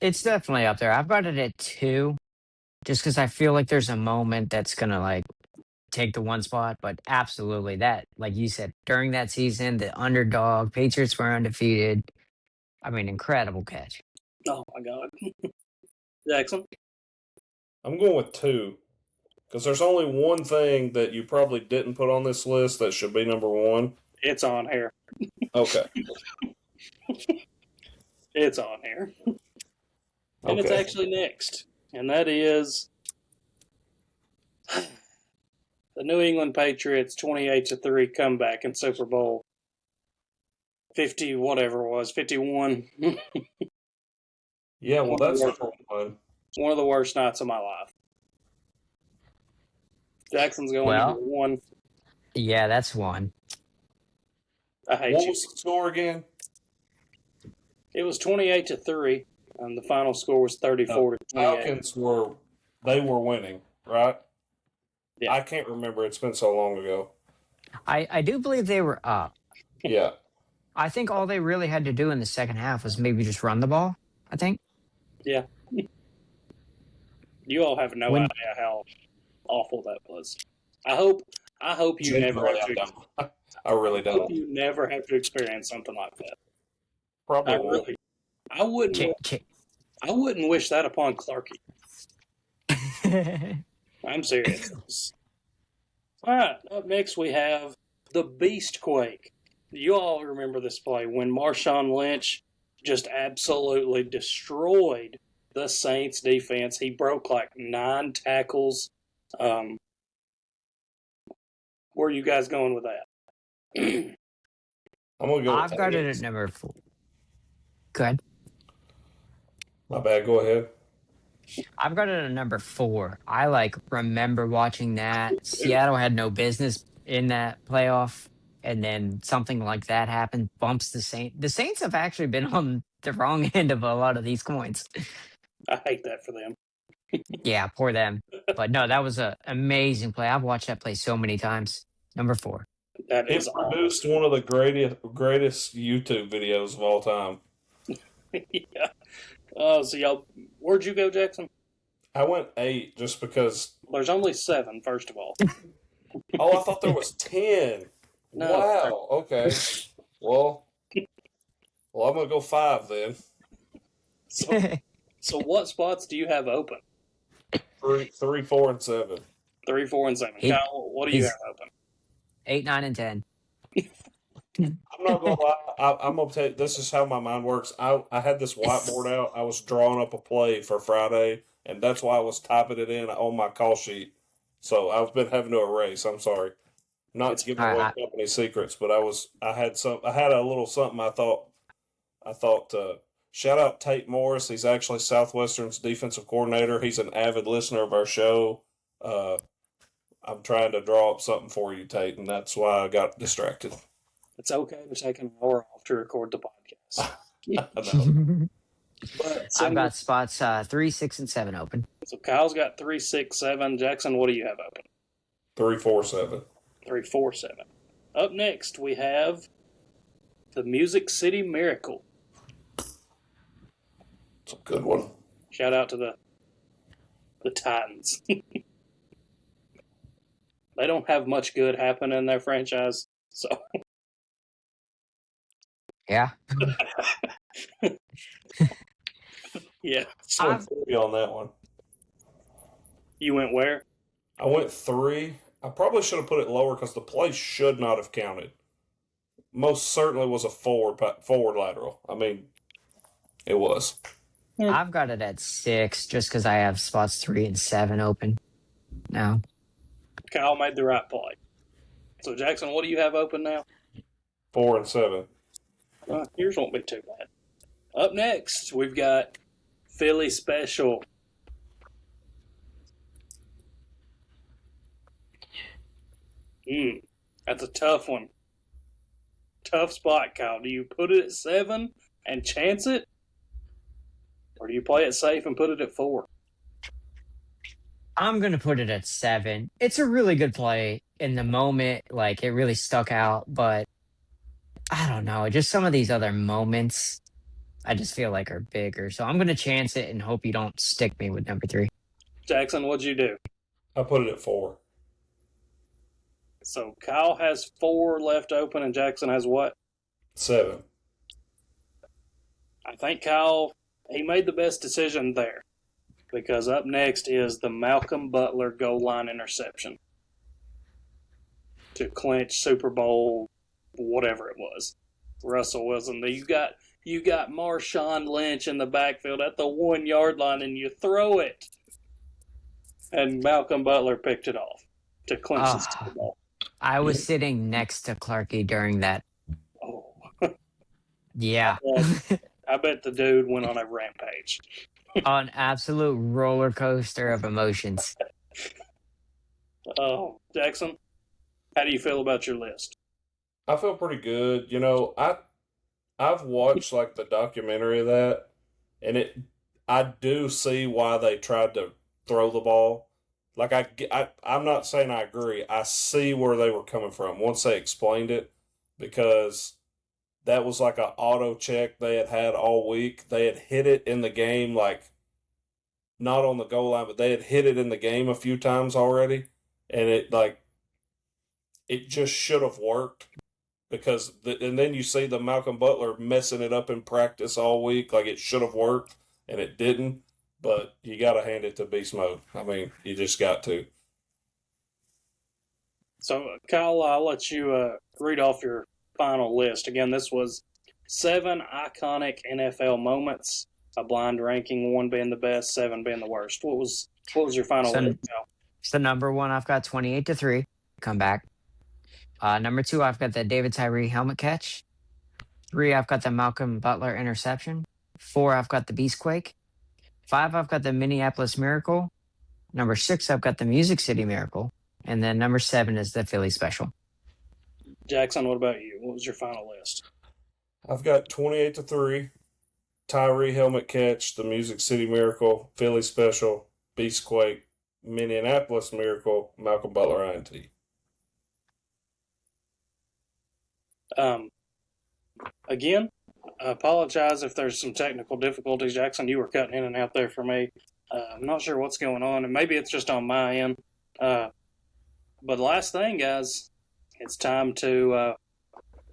It's definitely up there. I've got it at 2, just because I feel like there's a moment that's going to take the 1 spot. But absolutely, that, like you said, during that season, the underdog, Patriots were undefeated. I mean, incredible catch. Oh, my God. Jackson? I'm going with 2. Because there's only one thing that you probably didn't put on this list that should be number 1. It's on here. Okay. It's on here. And It's actually next. And that is the New England Patriots 28-3 comeback in Super Bowl 50, whatever it was, 51. Yeah, well, that's number 1. One of the worst nights of my life. Jackson's going Well, number 1. Yeah, that's 1. I hate What you. was the score again? It was 28-3, and the final score was 34-28. Falcons were winning, right? Yeah. I can't remember. It's been so long ago. I do believe they were up. Yeah. I think all they really had to do in the second half was maybe just run the ball. I think Yeah. You all have no when idea how awful that was. I hope I hope you never Genuinely, have I to don't. I really hope don't. you never have to experience something like that. I Probably won't. really I wouldn't Ch- wi- I wouldn't wish that upon Clarky. I'm serious. All right, up next we have the Beast Quake. You all remember this play when Marshawn Lynch just absolutely destroyed the Saints defense. He broke like 9 tackles. Um, where are you guys going with that? I'm gonna go with I've got it at Titans. number 4. Good. My bad. Go ahead. I've got it at number 4. I like remember watching that. Seattle had no business in that playoff, and then something like that happened, bumps the Saints. The Saints have actually been on the wrong end of a lot of these coins. I hate that for them. Yeah, poor them. But no, that was an amazing play. I've watched that play so many times. Number 4. That is It awful. produced one of the greatest YouTube videos of all time. Yeah. So y'all, where'd you go, Jackson? I went 8 just because. There's only 7, first of all. Oh, I thought there was 10. No. Wow. Okay. Well, I'm gonna go 5 then. So what spots do you have open? 3, 4, and 7. 3, 4, and 7. He- Kyle, what do you have he's open? 8, 9, and 10. I'm not gonna lie. I'm gonna tell you, this is how my mind works. I had this whiteboard out. I was drawing up a play for Friday, and that's why I was typing it in on my call sheet. So I've been having to erase. I'm sorry, not It's giving All away right, company secrets, but I had a little something. I thought. Shout out Tate Morris. He's actually Southwestern's defensive coordinator. He's an avid listener of our show. I'm trying to draw up something for you, Tate, and that's why I got distracted. It's okay to take an hour off to record the podcast. I know. But I've so, got spots 3, 6, and 7 open. so Kyle's got 3, 6, 7. Jackson, what do you have open? 3, 4, 7. 3, 4, 7. Up next, we have the Music City Miracle. It's a good one. Shout out to the Titans. They don't have much good happen in their franchise, so Yeah. yeah. So I've- on that one. You went where? I went 3. I probably should have put it lower because the play should not have counted. Most certainly was a forward lateral. I mean, it was. I've got it at 6 just because I have spots 3 and 7 open now. Kyle made the right play. So Jackson, what do you have open now? 4 and 7. Yours won't be too bad. Up next, we've got Philly Special. That's a tough one. Tough spot, Kyle. Do you put it at 7 and chance it? Or do you play it safe and put it at 4? I'm going to put it at 7. It's a really good play in the moment. Like, it really stuck out, but I don't know. Just some of these other moments I just feel like are bigger. So I'm going to chance it and hope you don't stick me with number 3. Jackson, what'd you do? I put it at 4. So Kyle has 4 left open and Jackson has what? 7. I think Kyle, he made the best decision there. Because up next is the Malcolm Butler goal line interception to clinch Super Bowl, whatever it was. Russell Wilson. You got Marshawn Lynch in the backfield at the 1-yard line, and you throw it, and Malcolm Butler picked it off to clinch the Super Bowl. I was sitting next to Clarky during that. Oh, Yeah. I bet the dude went on a rampage. An absolute roller coaster of emotions. Oh, Jackson, how do you feel about your list? I feel pretty good. You know, I've watched like the documentary of that, and I do see why they tried to throw the ball. like I'm not saying I agree. I see where they were coming from once they explained it, because that was like an auto check they had had all week. They had hit it in the game, like not on the goal line, but they had hit it in the game a few times already, and it just should have worked because and then you see the Malcolm Butler messing it up in practice all week, like it should have worked and it didn't. But you got to hand it to Beast Mode. I mean, you just got to. So, Kyle, I'll let you read off your final list. Again, this was 7 iconic NFL moments, a blind ranking, 1 being the best, 7 being the worst. What was your final So, list, Kyle? so number one, I've got 28-3 comeback. Number two, I've got the David Tyree helmet catch. Three, I've got the Malcolm Butler interception. Four, I've got the Beastquake. Five, I've got the Minneapolis Miracle. Number six, I've got the Music City Miracle. And then number seven is the Philly Special. Jackson, what about you? What was your final list? I've got 28-3, Tyree helmet catch, the Music City Miracle, Philly Special, Beastquake, Minneapolis Miracle, Malcolm Butler INT. Again, I apologize if there's some technical difficulties. Jackson, you were cutting in and out there for me. I'm not sure what's going on, and maybe it's just on my end. But last thing, guys, it's time to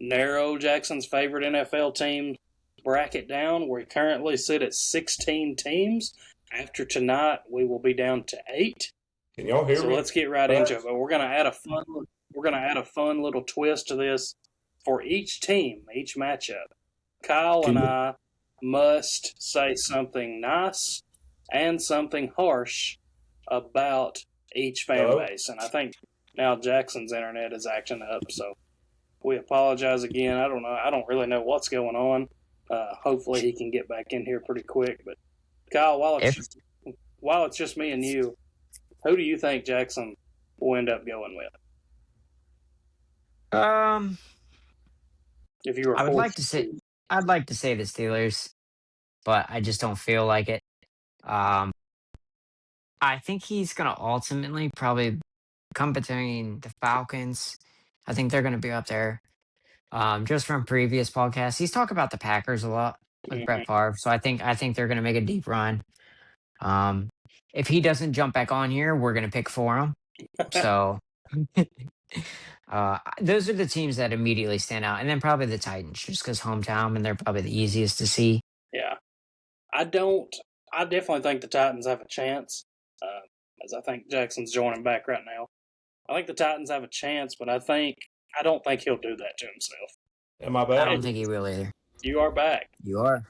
narrow Jackson's favorite NFL team bracket down. We currently sit at 16 teams. After tonight, we will be down to 8. Can y'all hear me? So let's get right into it. But we're gonna add a fun little twist to this for each team, each matchup. Kyle and I must say something nice and something harsh about each fan base. And I think now Jackson's internet is acting up, so we apologize again. I don't know. I don't really know what's going on. Hopefully he can get back in here pretty quick. But Kyle, while it's just me and you, who do you think Jackson will end up going with? If you were, I'd like to say the Steelers, but I just don't feel like it. I think he's gonna ultimately probably come between the Falcons. I think they're gonna be up there. Just from previous podcasts, he's talked about the Packers a lot with Brett Favre, so I think they're gonna make a deep run. If he doesn't jump back on here, we're gonna pick for him. So those are the teams that immediately stand out, and then probably the Titans, just because hometown, and they're probably the easiest to see. Yeah, I definitely think the Titans have a chance, as I think Jackson's joining back right now. I think the Titans have a chance, but I don't think he'll do that to himself. Am I back? I don't think he will either. You are back. You are.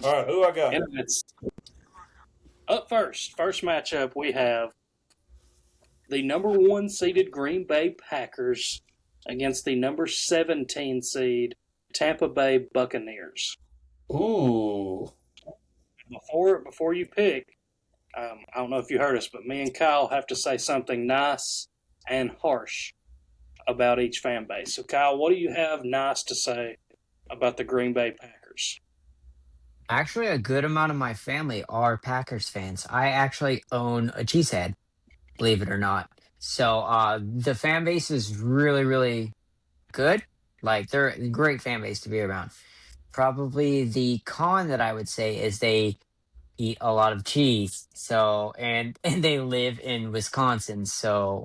All right, who I got? And it's up first. First matchup, we have the number 1 seeded Green Bay Packers against the number 17 seed Tampa Bay Buccaneers. Ooh. Before you pick, I don't know if you heard us, but me and Kyle have to say something nice and harsh about each fan base. So, Kyle, what do you have nice to say about the Green Bay Packers? Actually, a good amount of my family are Packers fans. I actually own a cheesehead, believe it or not. So the fan base is really, really good. Like, they're a great fan base to be around. Probably the con that I would say is they eat a lot of cheese. So and they live in Wisconsin. So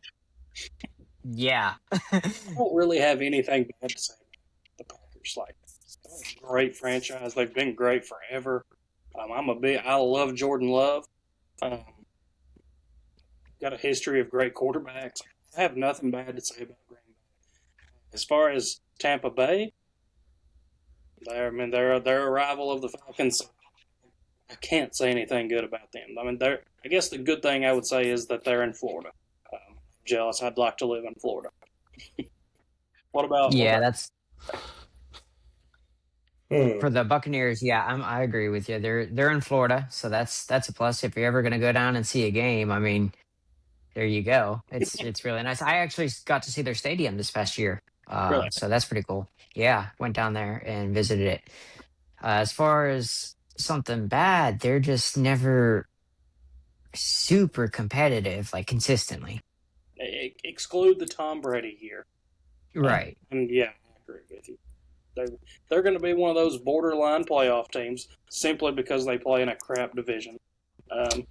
yeah. I don't really have anything bad to say about the Packers. Like, they're a great franchise. They've been great forever. I love Jordan Love. Got a history of great quarterbacks. I have nothing bad to say about Green Bay. As far as Tampa Bay, they're a rival of the Falcons. I can't say anything good about them. I mean, I guess the good thing I would say is that they're in Florida. Jealous. I'd like to live in Florida. What about? That's for the Buccaneers. Yeah, I agree with you. They're in Florida, so that's a plus. If you're ever going to go down and see a game, I mean, there you go. It's really nice. I actually got to see their stadium this past year, Really? so that's pretty cool. Yeah, went down there and visited it. As far as something bad, they're just never super competitive, like consistently. Exclude the Tom Brady year. Right. And yeah, I agree with you. They're going to be one of those borderline playoff teams simply because they play in a crap division. Um,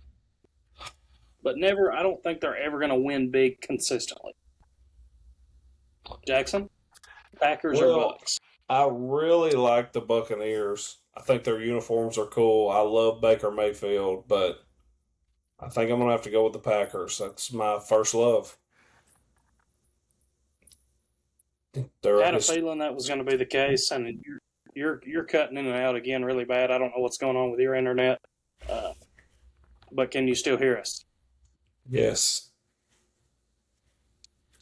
but never, I don't think they're ever going to win big consistently. Jackson, Packers or Well, Bucks? I really like the Buccaneers. I think their uniforms are cool. I love Baker Mayfield, but I think I'm gonna have to go with the Packers. That's my first love. They're I a had a his- feeling that was going to be the case, and you're cutting in and out again really bad. I don't know what's going on with your internet, uh, but can you still hear us? yes.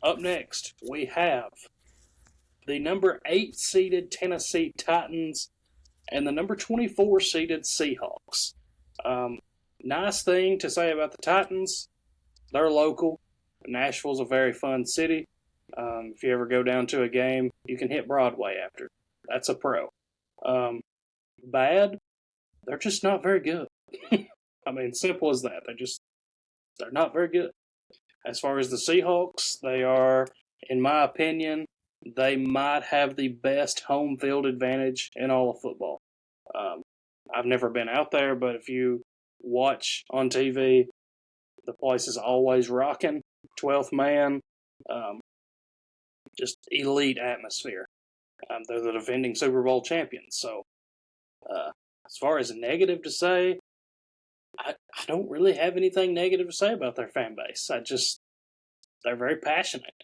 Up next, we have the number 8 seeded Tennessee Titans and the number 24 seeded Seahawks. Nice thing to say about the Titans, they're local. Nashville's a very fun city. If you ever go down to a game, you can hit Broadway after. That's a pro. Bad, they're just not very good. I mean, simple as that. They're not very good. As far as the Seahawks, they are, in my opinion, they might have the best home field advantage in all of football. Um, I've never been out there, but if you watch on TV, the place is always rocking. 12th man, um, just elite atmosphere. They're the defending Super Bowl champions. So, as far as negative to say, I don't really have anything negative to say about their fan base. They're very passionate.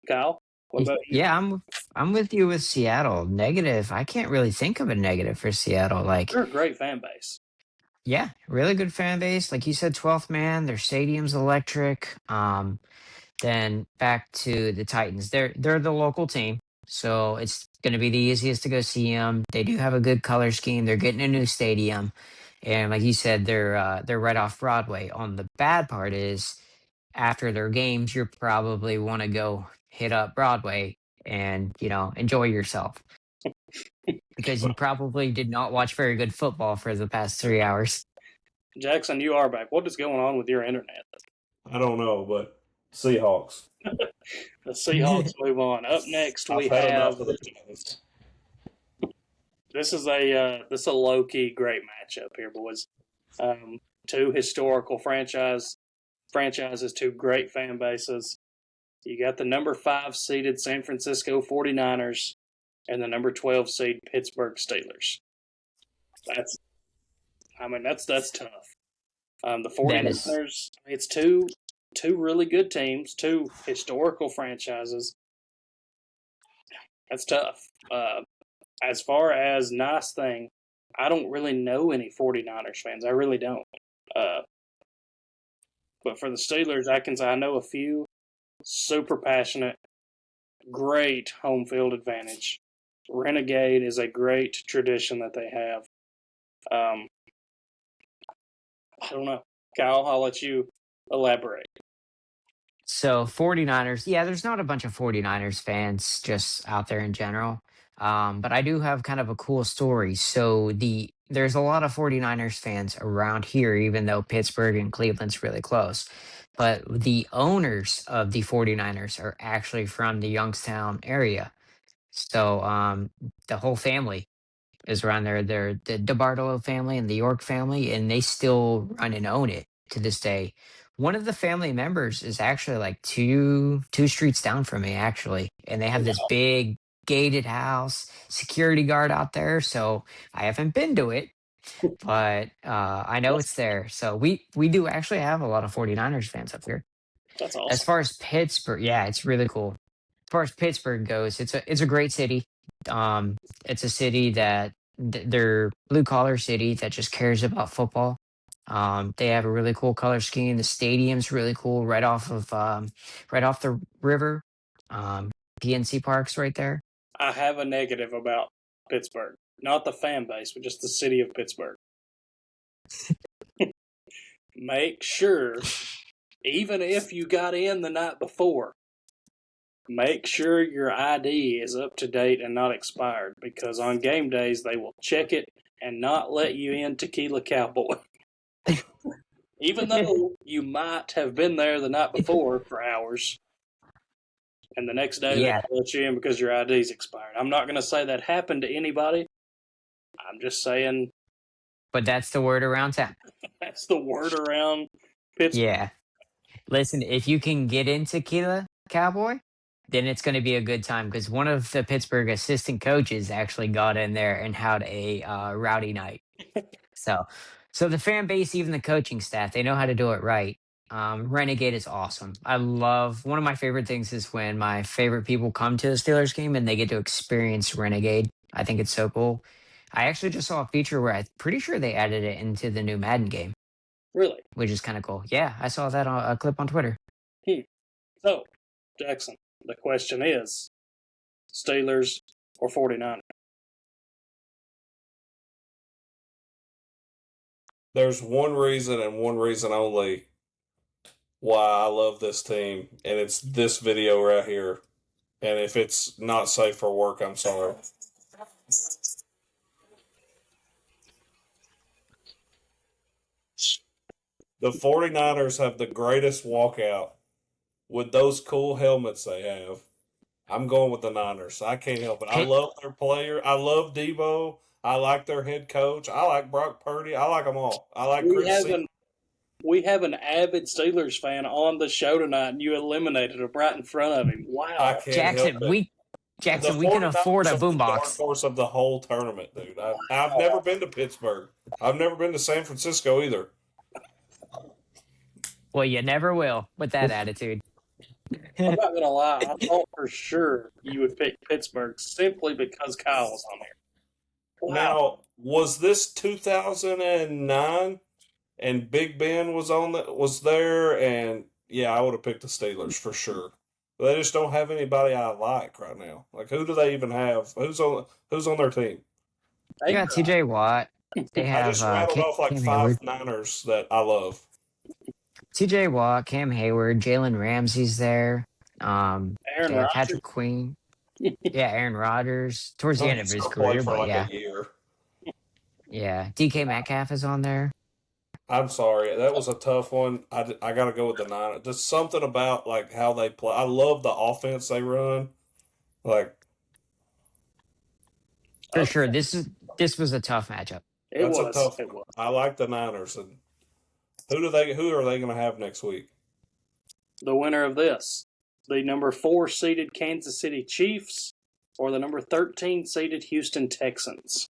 Kyle, what about you? Yeah, I'm with you with Seattle. Negative. I can't really think of a negative for Seattle. Like, They're a great fan base. yeah, really good fan base. Like you said, 12th man. Their stadium's electric. Then back to the Titans. They're the local team, so it's going to be the easiest to go see them. They do have a good color scheme. They're getting a new stadium, and like you said, they're right off Broadway. On the bad part is after their games, you probably want to go hit up Broadway and enjoy yourself because you probably did not watch very good football for the past 3 hours. Jackson, you are back. What is going on with your internet? I don't know, but Seahawks. The Seahawks move on. Up next, we I've had have enough of the Titans. this is a low key great matchup here, boys. Two historical franchises, two great fan bases. You got the number 5 seeded San Francisco 49ers and the number 12 seed Pittsburgh Steelers. That's that's tough. The That is 49ers, it's two really good teams, two historical franchises. That's tough. As far as nice thing, I don't really know any 49ers fans. I really don't. Uh, but for the Steelers, I can say I know a few. Super passionate, great home field advantage. Renegade is a great tradition that they have. Um, I don't know. Kyle, I'll let you elaborate. so 49ers. Yeah, there's not a bunch of 49ers fans just out there in general. But I do have kind of a cool story. So there's a lot of 49ers fans around here, even though Pittsburgh and Cleveland's really close. But the owners of the 49ers are actually from the Youngstown area. So the whole family is around there. They're the DeBartolo family and the York family, and they still run and own it to this day. One of the family members is actually like two streets down from me, actually, and they have this big gated house, security guard out there. So I haven't been to it, but I know That's it's there. So we do actually have a lot of 49ers fans up here. that's As awesome. far as Pittsburgh, yeah, it's really cool. As far as Pittsburgh goes, it's a great city. It's a city that they're blue collar city that just cares about football. They have a really cool color scheme. The stadium's really cool, right off the river. Um, PNC Park's right there. I have a negative about Pittsburgh. Not the fan base, but just the city of Pittsburgh. Make sure, even if you got in the night before, make sure your ID is up to date and not expired because on game days they will check it and not let you in Tequila Cowboy. Even though you might have been there the night before for hours, and the next day Yeah. they let you in because your ID's expired. I'm not going to say that happened to anybody. I'm just saying But that's the word around town. that's the word around Pittsburgh. Yeah. Listen, if you can get in Tequila Cowboy, then it's going to be a good time because one of the Pittsburgh assistant coaches actually got in there and had a rowdy night. So, so the fan base, even the coaching staff, they know how to do it right. Renegade is awesome. I love one of my favorite things is when my favorite people come to the Steelers game and they get to experience Renegade. I think it's so cool. I actually just saw a feature where I'm pretty sure they added it into the new Madden game, Really? which is kind of cool. Yeah, I saw that on a clip on Twitter. So, Jackson, the question is Steelers or 49ers? There's one reason and one reason only why I love this team, and it's this video right here. And if it's not safe for work, I'm sorry. The 49ers have the greatest walkout with those cool helmets they have. I'm going with the Niners. I can't help it. I love their player. I love Debo. I like their head coach. I like Brock Purdy. I like them all. I like Chris. We have an avid Steelers fan on the show tonight, and you eliminated him right in front of him. Wow. I can't help it. Jackson, we can afford a boombox. Dark horse of the whole tournament, dude. I've never been to Pittsburgh. I've never been to San Francisco either. Well, you never will with that attitude. I'm not going to lie. I thought for sure you would pick Pittsburgh simply because Kyle was on here. Wow. Now, was this 2009 and Big Ben was there? And yeah, I would have picked the Steelers for sure. But they just don't have anybody I like right now. Like, who do they even have? Who's on their team? They got TJ Watt. They have I just rattled off like Cam five Hayward. Niners that I love. TJ Watt, Cam Hayward, Jalen Ramsey's there. Aaron They have Patrick Queen. Yeah, Aaron Rodgers towards the end of his career, but yeah. A year. Yeah, DK Metcalf is on there. I'm sorry, that was a tough one. I got to go with the Niners. Just something about like how they play. I love the offense they run. Like for sure, this was a tough matchup. It was. I like the Niners. And who are they going to have next week? The winner of this, the number 4 seeded Kansas City Chiefs or the number 13 seeded Houston Texans.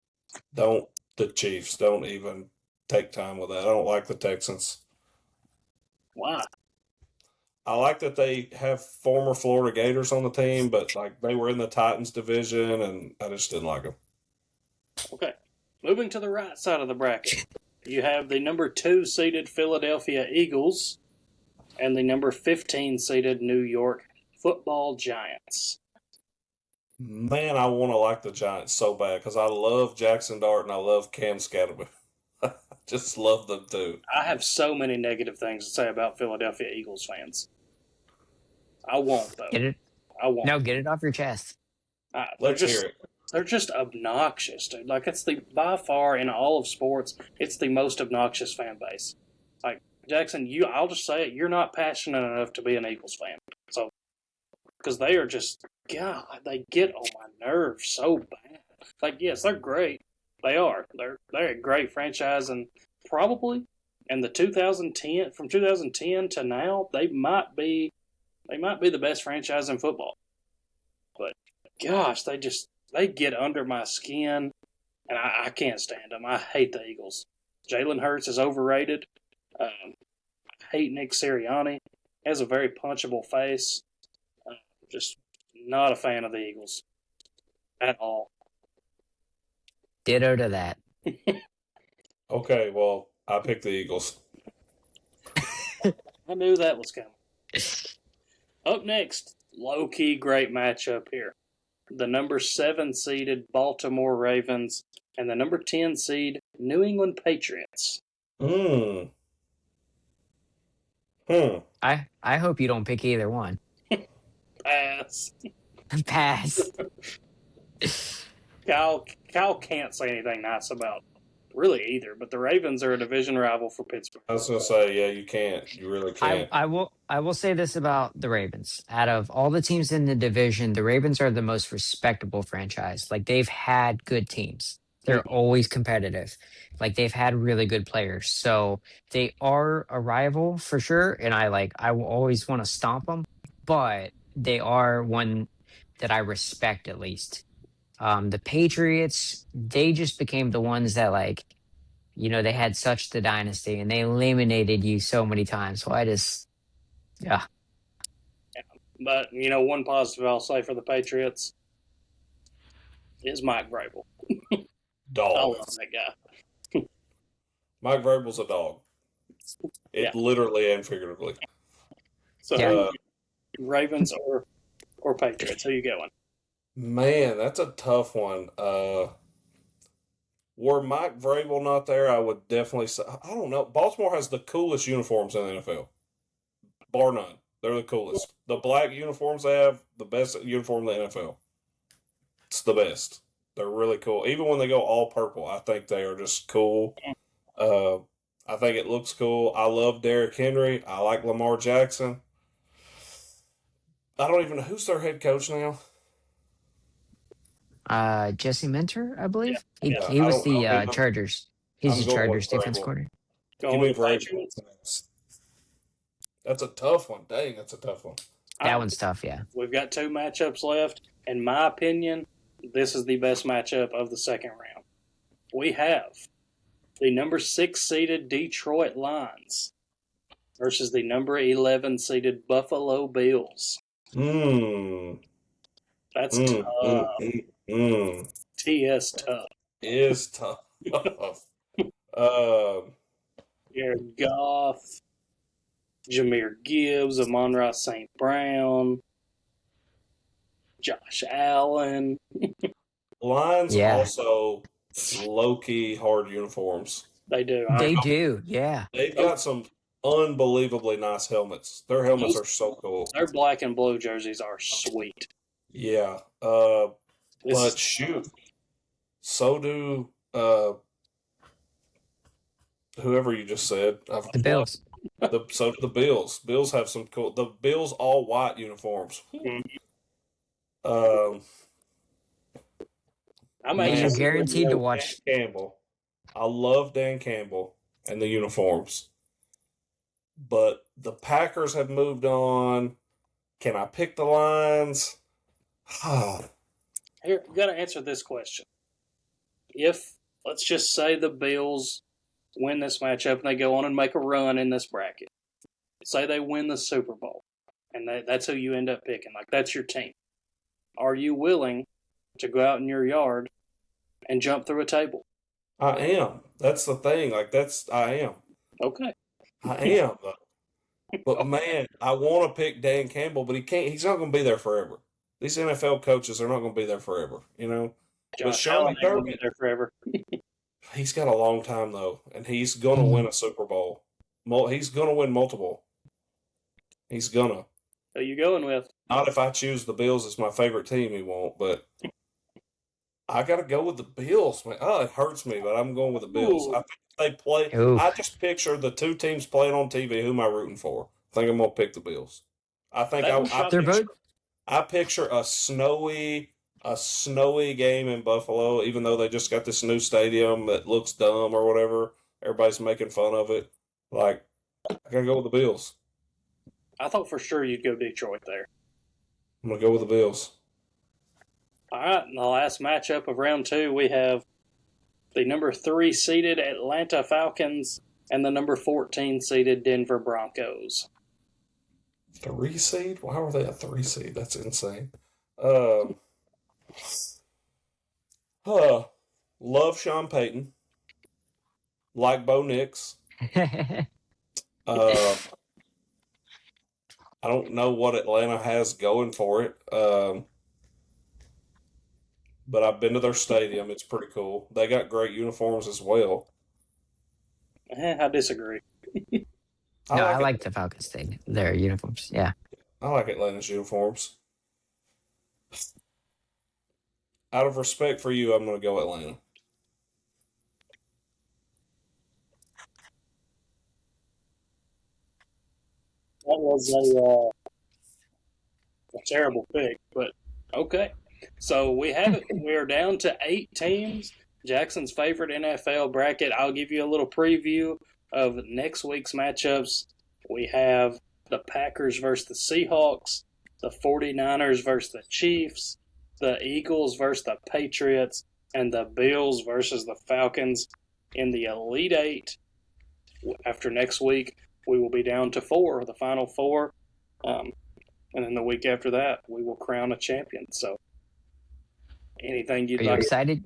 The Chiefs. Don't even take time with that. I don't like the Texans. Why? I like that they have former Florida Gators on the team, but like they were in the Titans division, and I just didn't like them. Okay, moving to the right side of the bracket, you have the number 2 seeded Philadelphia Eagles and the number 15 seeded New York Football Giants. Man, I want to like the Giants so bad because I love Jackson Dart and I love Cam Scatterby. I just love them too. I have so many negative things to say about Philadelphia Eagles fans. I won't, though. Get it? I won't. No, get it off your chest. Let's hear it. They're just obnoxious, dude. Like, it's by far in all of sports, it's the most obnoxious fan base. Like, Jackson, I'll just say it, you're not passionate enough to be an Eagles fan. So, because they are just, God, they get on my nerves so bad. Like, yes, they're great. They are. They're a great franchise, and probably in the 2010 to now, they might be the best franchise in football. But gosh, they get under my skin, and I can't stand them. I hate the Eagles. Jalen Hurts is overrated. I hate Nick Sirianni. He has a very punchable face. Just not a fan of the Eagles at all. Ditto to that. Okay, well, I picked the Eagles. I knew that was coming. Up next, low-key great matchup here. The number 7 seeded Baltimore Ravens and the number 10 seed New England Patriots. I hope you don't pick either one. Pass. Pass. Kyle can't say anything nice about really either. But the Ravens are a division rival for Pittsburgh. I was gonna say, yeah, you can't. You really can't. I will say this about the Ravens. Out of all the teams in the division, the Ravens are the most respectable franchise. Like they've had good teams. They're always competitive. Like they've had really good players. So they are a rival for sure. And I will always want to stomp them, but they are one that I respect at least. The Patriots, they just became the ones that they had such the dynasty and they eliminated you so many times. So I just, yeah. But one positive I'll say for the Patriots is Mike Vrabel. I Dog. love that guy. Mike Vrabel's a dog. Yeah. Literally and figuratively. So Yeah. Ravens or Patriots? Who you going? Man, that's a tough one. Were Mike Vrabel not there, I would definitely say, I don't know. Baltimore has the coolest uniforms in the NFL, bar none. They're the coolest. The black uniforms they have, the best uniform in the NFL. It's the best. They're really cool. Even when they go all purple, I think they are just cool. I think it looks cool. I love Derrick Henry. I like Lamar Jackson. I don't even know who's their head coach now. Jesse Minter, I believe. Yeah. He was the I'm Chargers. He's the going with Chargers defense Vrabel. coordinator. Give me Vrabel. That's a tough one. Dang, that's a tough one. That one's tough, yeah. We've got 2 matchups left. In my opinion, this is the best matchup of the second round. We have the number 6 seeded Detroit Lions versus the number 11 seeded Buffalo Bills. That's tough. TS tough. Is tough. Jared Goff, Jahmyr Gibbs, Amon-Ra St. Brown, Josh Allen. Lions Yeah. also low-key hard uniforms. They do. They do, yeah. They've got some unbelievably nice helmets. Their helmets are so cool. Their black and blue jerseys are sweet. Yeah. But shoot, so do whoever you just said. The Bills. So do the Bills. Bills have some cool. The Bills all white uniforms. I'm You're actually guaranteed to watch. Dan Campbell. I love Dan Campbell and the uniforms, but the Packers have moved on. Can I pick the Lions? Here, you got to answer this question. If, let's just say the Bills win this matchup and they go on and make a run in this bracket, say they win the Super Bowl, and that's who you end up picking, like that's your team. Are you willing to go out in your yard and jump through a table? I am. That's the thing. I am. Okay. I am. But man, I want to pick Dan Campbell, but he can't. He's not going to be there forever. These NFL coaches are not going to be there forever, But Sean Allen ain't gonna be there forever. He's got a long time though, and he's going to win a Super Bowl. He's going to win multiple. He's gonna. Who you going with? Not if I choose the Bills as my favorite team, he won't. But I got to go with the Bills, man. Oh, it hurts me, but I'm going with the Bills. Ooh. I think they play. Ooh. I just picture the 2 teams playing on TV. Who am I rooting for? I think I'm going to pick the Bills. I think I picture a snowy game in Buffalo, even though they just got this new stadium that looks dumb or whatever. Everybody's making fun of it. I gotta go with the Bills. I thought for sure you'd go Detroit there. I'm gonna go with the Bills. All right, in the last matchup of round 2, we have the number 3 seeded Atlanta Falcons and the number 14 seeded Denver Broncos. 3 seed? Why were they a 3 seed? That's insane. Love Sean Payton. Like Bo Nix. I don't know what Atlanta has going for it. But I've been to their stadium. It's pretty cool. They got great uniforms as well. I disagree. I like the Falcons thing. Their uniforms, yeah. I like Atlanta's uniforms. Out of respect for you, I'm going to go Atlanta. was a terrible pick, but okay. So we have it. We're down to 8 teams. Jackson's favorite NFL bracket. I'll give you a little preview of next week's matchups. We have the Packers versus the Seahawks, the 49ers versus the Chiefs, the Eagles versus the Patriots, and the Bills versus the Falcons in the Elite Eight. After next week, we will be down to 4, the final 4. And then the week after that, we will crown a champion. So, anything you'd Are you like? excited?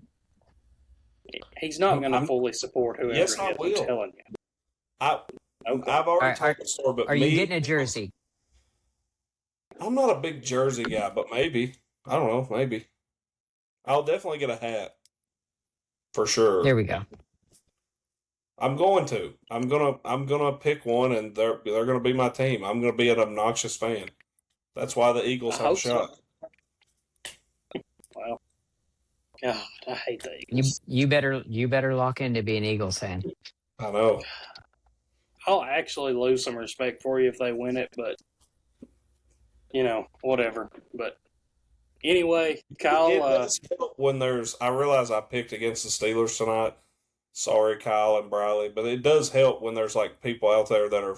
He's not going to fully support whoever Yes, it I is. will. I'm telling you. I've already told the story, but Are you getting a jersey? I'm not a big jersey guy, but maybe. I don't know. Maybe. I'll definitely get a hat. For sure. There we go. I'm going to. I'm gonna pick one, and they're gonna be my team. I'm gonna be an obnoxious fan. That's why the Eagles have a shot. So. Well, God, I hate the Eagles. You better lock in to be an Eagles fan. I know. I'll actually lose some respect for you if they win it, but whatever. But anyway, Kyle. It does help when there's. I realize I picked against the Steelers tonight. Sorry, Kyle and Briley, but it does help when there's like people out there that are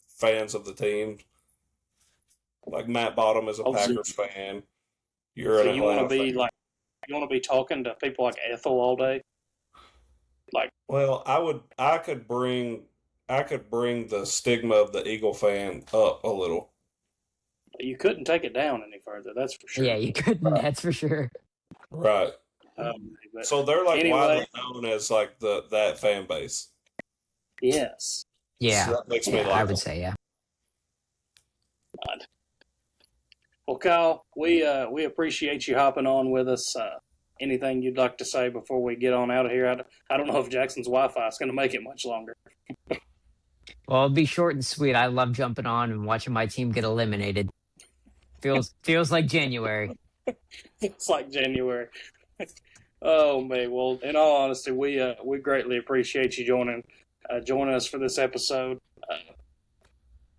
fans of the team. Like Matt Bottom is a Packers fan. You're an Atlanta fan. You want to be talking to people like Ethel all day? Well, I could bring the stigma of the Eagle fan up a little. You couldn't take it down any further, that's for sure. Yeah, you couldn't. That's for sure. Right. So they're widely known as that fan base. Yes. Yeah. So that makes me I would say, yeah. God. Well, Kyle, we appreciate you hopping on with us. Anything you'd like to say before we get on out of here? I don't know if Jackson's Wi-Fi is going to make it much longer. Well, it'll be short and sweet. I love jumping on and watching my team get eliminated. Feels like January. It's like January. Oh man. Well, in all honesty, we greatly appreciate you joining us for this episode.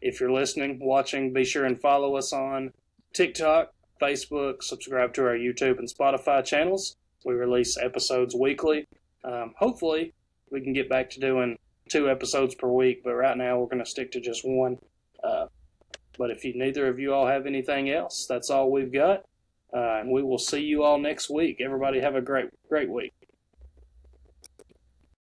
If you're listening, watching, be sure and follow us on TikTok, Facebook, subscribe to our YouTube and Spotify channels. We release episodes weekly. Hopefully, we can get back to doing 2 episodes per week, but right now we're going to stick to just 1. But if neither of you all have anything else, that's all we've got. And we will see you all next week. Everybody have a great week.